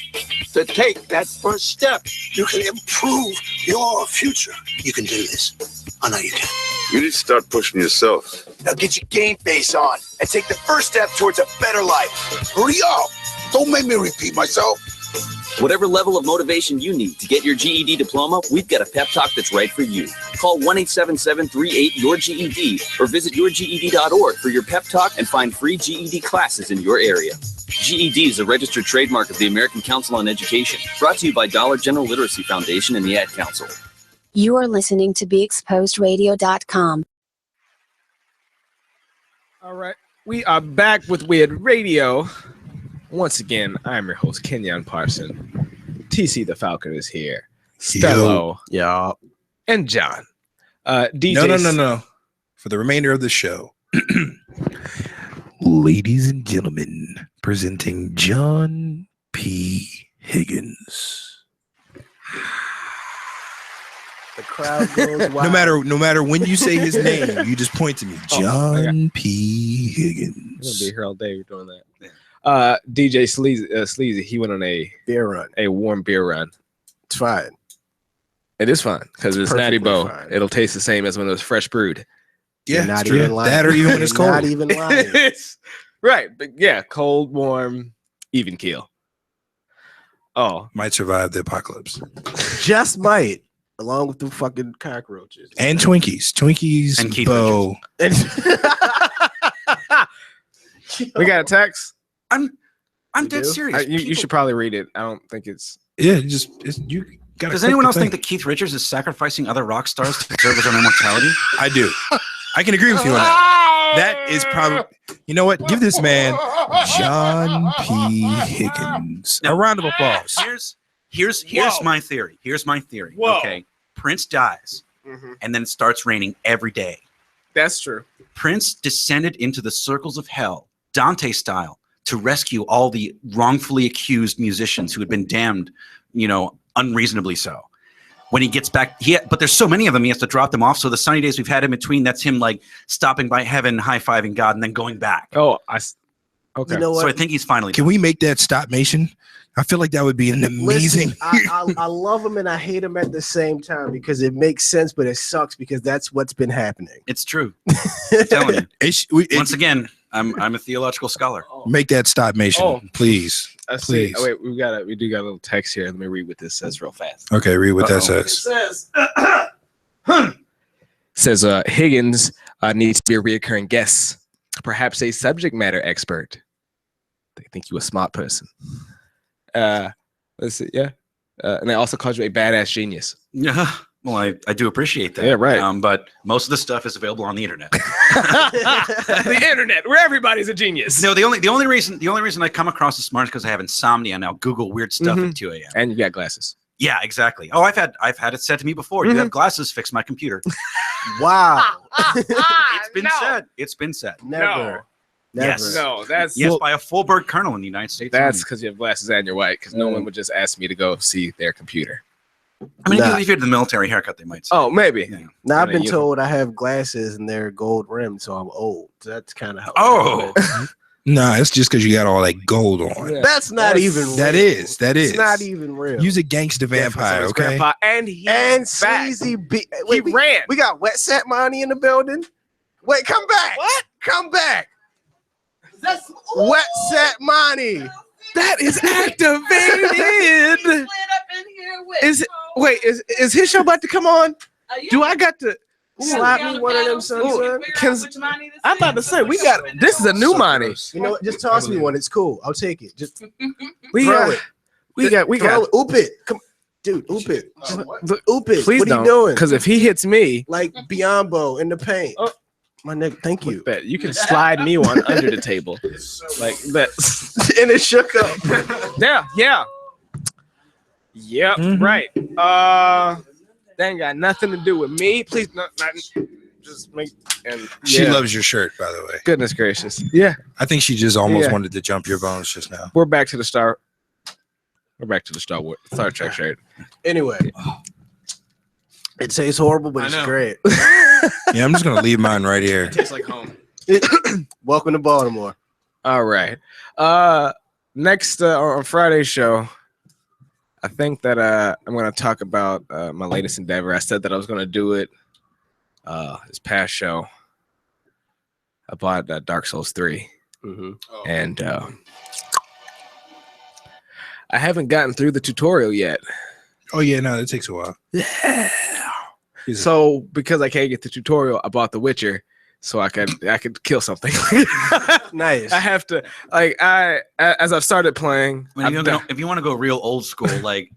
to take that first step. You can improve your future. You can do this. I know you can. You need to start pushing yourself. Now get your game face on and take the first step towards a better life. Hurry up. Don't make me repeat myself. Whatever level of motivation you need to get your GED diploma, we've got a pep talk that's right for you. Call 1-877-38-YOUR-GED or visit yourged.org for your pep talk and find free GED classes in your area. GED is a registered trademark of the American Council on Education, brought to you by Dollar General Literacy Foundation and the Ad Council. You are listening to BeExposedRadio.com. All right, we are back with W.E.I.R.D Radio. Once again, I'm your host, Kenyon Parson. TC the Falcon is here. Stello. Yeah. And John. DJ. No. For the remainder of the show, ladies and gentlemen, presenting John P. Higgins. The crowd goes wild. No matter when you say his name, you just point to me. John P. Higgins. I'm gonna be here all day doing that. DJ Sleazy, he went on a beer run, a warm beer run. It's fine. It is fine because it's Natty Boh. Fine. It'll taste the same as when it was fresh brewed. Yeah, not even lying. That or even when it's cold. Not even lying. Right, but yeah, cold, warm, even keel. Oh, might survive the apocalypse. Just might, along with the fucking cockroaches and Twinkies, and Keith Bo. We got a text. I'm dead serious. You should probably read it. I don't think it's. Yeah, you. Does anyone else think that Keith Richards is sacrificing other rock stars to preserve his own immortality? I do. I can agree with you on that. That is probably. You know what? Give this man John P. Higgins a round of applause. Here's my theory. Here's my theory. Whoa. Okay, Prince dies, and then it starts raining every day. That's true. Prince descended into the circles of hell, Dante style, to rescue all the wrongfully accused musicians who had been damned, unreasonably so. When he gets back, but there's so many of them, he has to drop them off. So the sunny days we've had in between, that's him like stopping by heaven, high-fiving God, and then going back. Oh, okay. You know what? So I think he's finally. Can we make that stop nation? I feel like that would be an amazing. Listen, I love him and I hate him at the same time because it makes sense, but it sucks because that's what's been happening. It's true. I'm telling you. Once again, I'm a theological scholar. Make that stop nation, please. Please. Oh, wait, we do got a little text here. Let me read what this says real fast. Okay, read what that says. It says Higgins needs to be a reoccurring guest, perhaps a subject matter expert. They think you a smart person. Let's see, yeah. And they also called you a badass genius. Yeah. Well, I do appreciate that. Yeah, right. But most of the stuff is available on the internet. The internet, where everybody's a genius. No, the only reason I come across as smart is because I have insomnia and I'll Google weird stuff at 2 a.m. And you got glasses. Yeah, exactly. Oh, I've had it said to me before. You have glasses, fix my computer. Wow. It's been said. It's been said. Never. Never. Yes. No, that's by a full bird colonel in the United States. That's because you have glasses and you're white. Because no one would just ask me to go see their computer. I mean, if you had the military haircut, they might say. Oh, maybe. Yeah. Now I've been told I have glasses and they're gold rimmed, so I'm old. So that's kind of how. Oh. Nah, it's just because you got all that gold on. Yeah. That's not even real. That is. It's not even real. Use a gangster vampire, okay? Grandpa, and Sleazy B. Wait, he ran. We got Wet Set Money in the building. Wait, come back. What? Come back. That's Wet Set Money. That is activated. Is his show about to come on? Do I got to slap me one of them, son? I'm about to say this is a new money. You know what? Just toss me one. It's cool. I'll take it. Just we got oop it. Come, dude, oop it. Oop it. Please what don't, are you doing? because if he hits me, like Biombo in the paint. My nigga, thank you. Bet you can slide me one under the table, like that, and it shook up. Yeah. Right. That ain't got nothing to do with me. Please, not just make. And she loves your shirt, by the way. Goodness gracious. Yeah. I think she just almost wanted to jump your bones just now. We're back to the Star Trek shirt. Anyway, it tastes horrible, but it's great. Yeah, I'm just gonna leave mine right here. It tastes like home. Welcome to Baltimore. All right. Next on Friday's show, I think that I'm going to talk about my latest endeavor. I said that I was going to do it this past show. I bought Dark Souls 3. Mm-hmm. And I haven't gotten through the tutorial yet. Oh, yeah, no, it takes a while. Yeah. So because I can't get the tutorial, I bought The Witcher so I could kill something. Nice. I have to as I've started playing. I mean, if you want to go real old school, like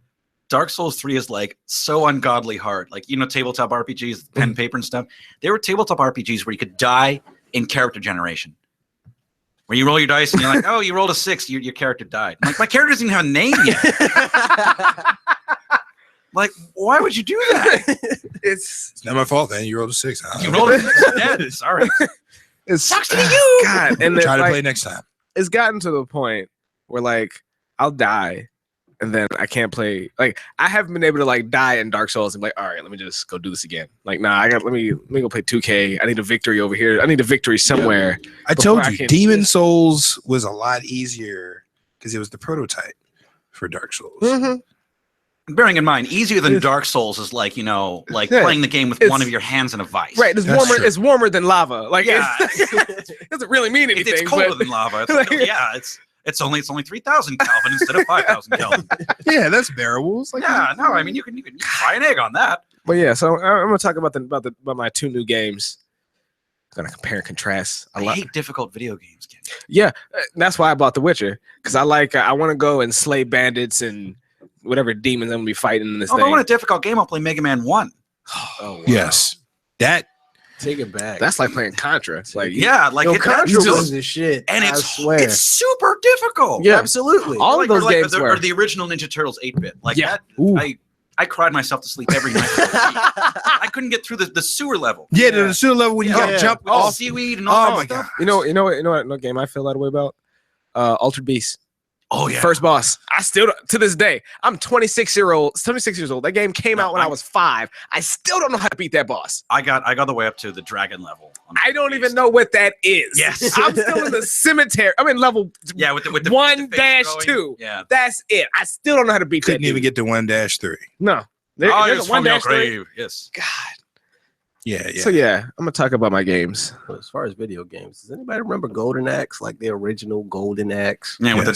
Dark Souls 3 is like so ungodly hard. Like, you know, tabletop RPGs, pen, paper, and stuff. There were tabletop RPGs where you could die in character generation. Where you roll your dice and you're like, oh, you rolled a 6, your character died. I'm like, my character doesn't even have a name yet. Like, why would you do that? It's not my fault, man. You rolled a 6. You rolled a 6. Dead. Sorry. It sucks to be you. God, and try to play next time. It's gotten to the point where like I'll die, and then I can't play. Like I haven't been able to like die in Dark Souls and be like, all right, let me just go do this again. Like, nah, let me go play 2K. I need a victory over here. I need a victory somewhere. I told you, Demon Souls was a lot easier because it was the prototype for Dark Souls. Mm-hmm. Bearing in mind, easier than Dark Souls is like, you know, like playing the game with one of your hands in a vice. Right, it's warmer. True. It's warmer than lava. Like, yeah. It doesn't really mean anything. It's colder than lava. It's only 3,000 Kelvin instead of 5,000 Kelvin. Yeah, that's bearable. It's like, no, I mean you can fry an egg on that. But yeah, so I'm gonna talk about my 2 new games. I'm gonna compare and contrast. I hate difficult video games. Yeah, that's why I bought The Witcher, because I want to go and slay bandits and whatever demons I'm gonna be fighting in this thing. If I want a difficult game, I'll play Mega Man 1. Oh, wow. Yes. That take it back. That's like playing Contra. It's like Contra was the shit. And it's super difficult. Yeah, absolutely. All of those games or the original Ninja Turtles 8-bit. Like that. I cried myself to sleep every night. I couldn't get through the sewer level. Yeah, the sewer level when you got to jump off seaweed and all that stuff. You know what game I feel that way about? Altered Beast. Oh yeah, first boss. I still to this day. I'm 26 years old. That game came out when I was 5. I still don't know how to beat that boss. I got the way up to the dragon level. I don't even know what that is. Yes, I'm still in the cemetery. I'm in level with the 1-2. Yeah, that's it. I still don't know how to beat. Couldn't even get to 1-3. No, there's a 1-3. Yes. God. Yeah. So yeah, I'm gonna talk about my games. Well, as far as video games, does anybody remember Golden Axe, like the original Golden Axe? Yeah, with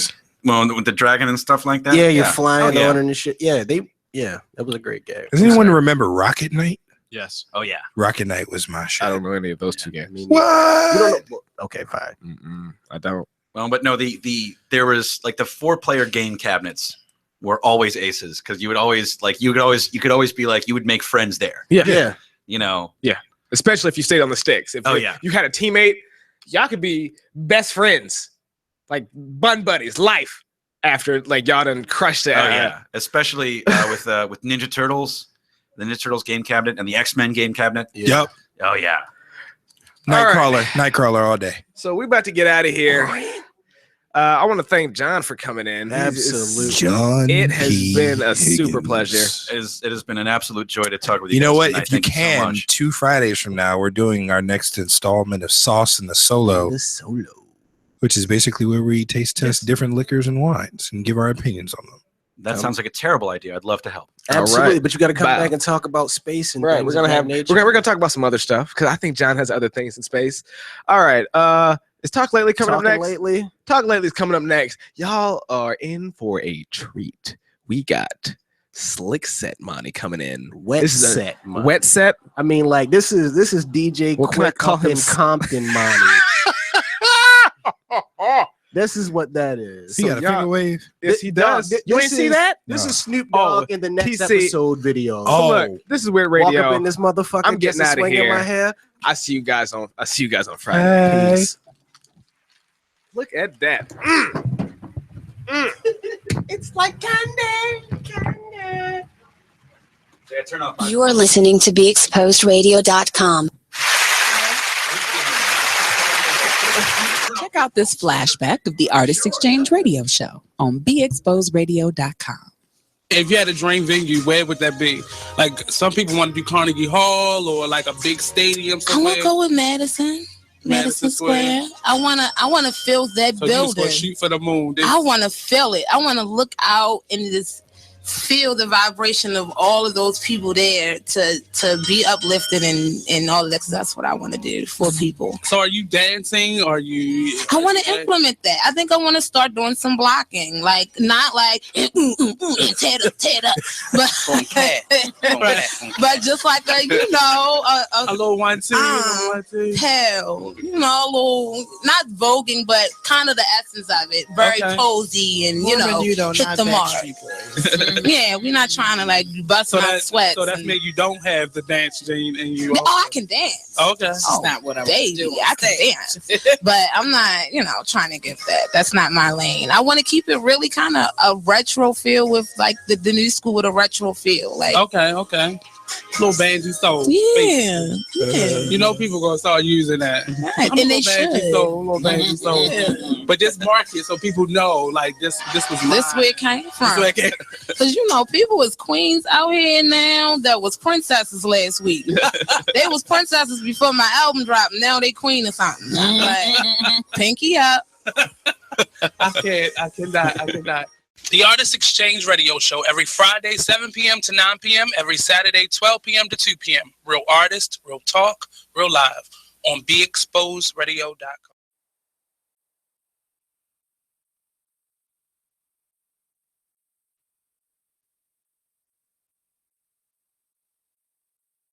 the dragon and stuff like that. Yeah, you're flying on and shit. Yeah, that was a great game. Does anyone remember Rocket Knight? Yes. Oh yeah. Rocket Knight was my shit. I don't know any of those 2 games. What? You don't know? Okay, fine. I don't. Well, but no, there was like the 4-player game cabinets were always aces because you could always be like you would make friends there. Yeah. You know. Yeah. Especially if you stayed on the sticks. If you had a teammate, y'all could be best friends. Like bun buddies, life after like y'all done crushed it. Oh yeah, especially with Ninja Turtles, the Ninja Turtles game cabinet and the X-Men game cabinet. Yep. Oh yeah. Nightcrawler all day. So we about to get out of here. I want to thank John for coming in. Absolutely. John It has P. been a Higgins. super pleasure. It has been an absolute joy to talk with you. You know guys what? tonight. If you Thank so can, much. 2 Fridays from now, we're doing our next installment of Sauce in the Solo. Which is basically where we taste test different liquors and wines and give our opinions on them. That sounds like a terrible idea. I'd love to help. Absolutely, right. but you got to come back and talk about space and Right, things we're gonna of that have nature. we're gonna talk about some other stuff because I think John has other things in space. All right, is Talk Lately coming up next? Talk Lately is coming up next. Y'all are in for a treat. We got Slick Set Monty coming in. Wet Set Monty. Wet Set. I mean, like this is DJ What can I Quick call up him? in Compton Monty. This is what that is. He got a finger wave. Yes, he does. You ain't see that? This No. is Snoop Dogg in the next TC. episode video. So look, this is Weird Radio. Walk up in this motherfucker. I'm getting out of swinging here. my hair. I see you guys on Friday. Hey. Peace. Look at that. It's like candy. Yeah, turn off. You are listening to BeExposedRadio.com. Check out this flashback of the Artist Exchange Radio Show on BeExposedRadio.com. If you had a dream venue, where would that be? Like some people want to do Carnegie Hall or like a big stadium I somewhere. want to go with Madison Square. I wanna feel that So you just building. gonna shoot for the moon. I want to feel it. I want to look out and just feel the vibration of all of those people there to be uplifted and all of that. 'Cause that's what I want to do for people. So are you dancing? Are you? I want to implement that. I think I want to start doing some blocking, like not like tear it up, but but just like a a little 1-2, hell, a little not voguing, but kind of the essence of it, very cozy and you hit the mark. Yeah, we're not trying to like bust my sweats. So that's mean you don't have the dance gene and you. I can dance. Okay, that's not what I do. I can dance, but I'm not, trying to get that. That's not my lane. I want to keep it really kind of a retro feel with like the new school with a retro feel. Like okay. Little Banji Soul. Yeah. People gonna start using that. Right. And they should. Little Banji Soul. Yeah. But just mark it so people know, like this was mine. This where it came from. Because people was queens out here now that was princesses last week. They was princesses before my album dropped. Now they queen or something. Like, pinky up. I cannot. The Artist Exchange Radio Show every Friday, 7 p.m. to 9 p.m. Every Saturday, 12 p.m. to 2 p.m. Real artist, real talk, real live on BeExposedRadio.com.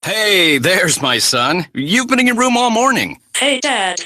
Hey, there's my son. You've been in your room all morning. Hey, Dad,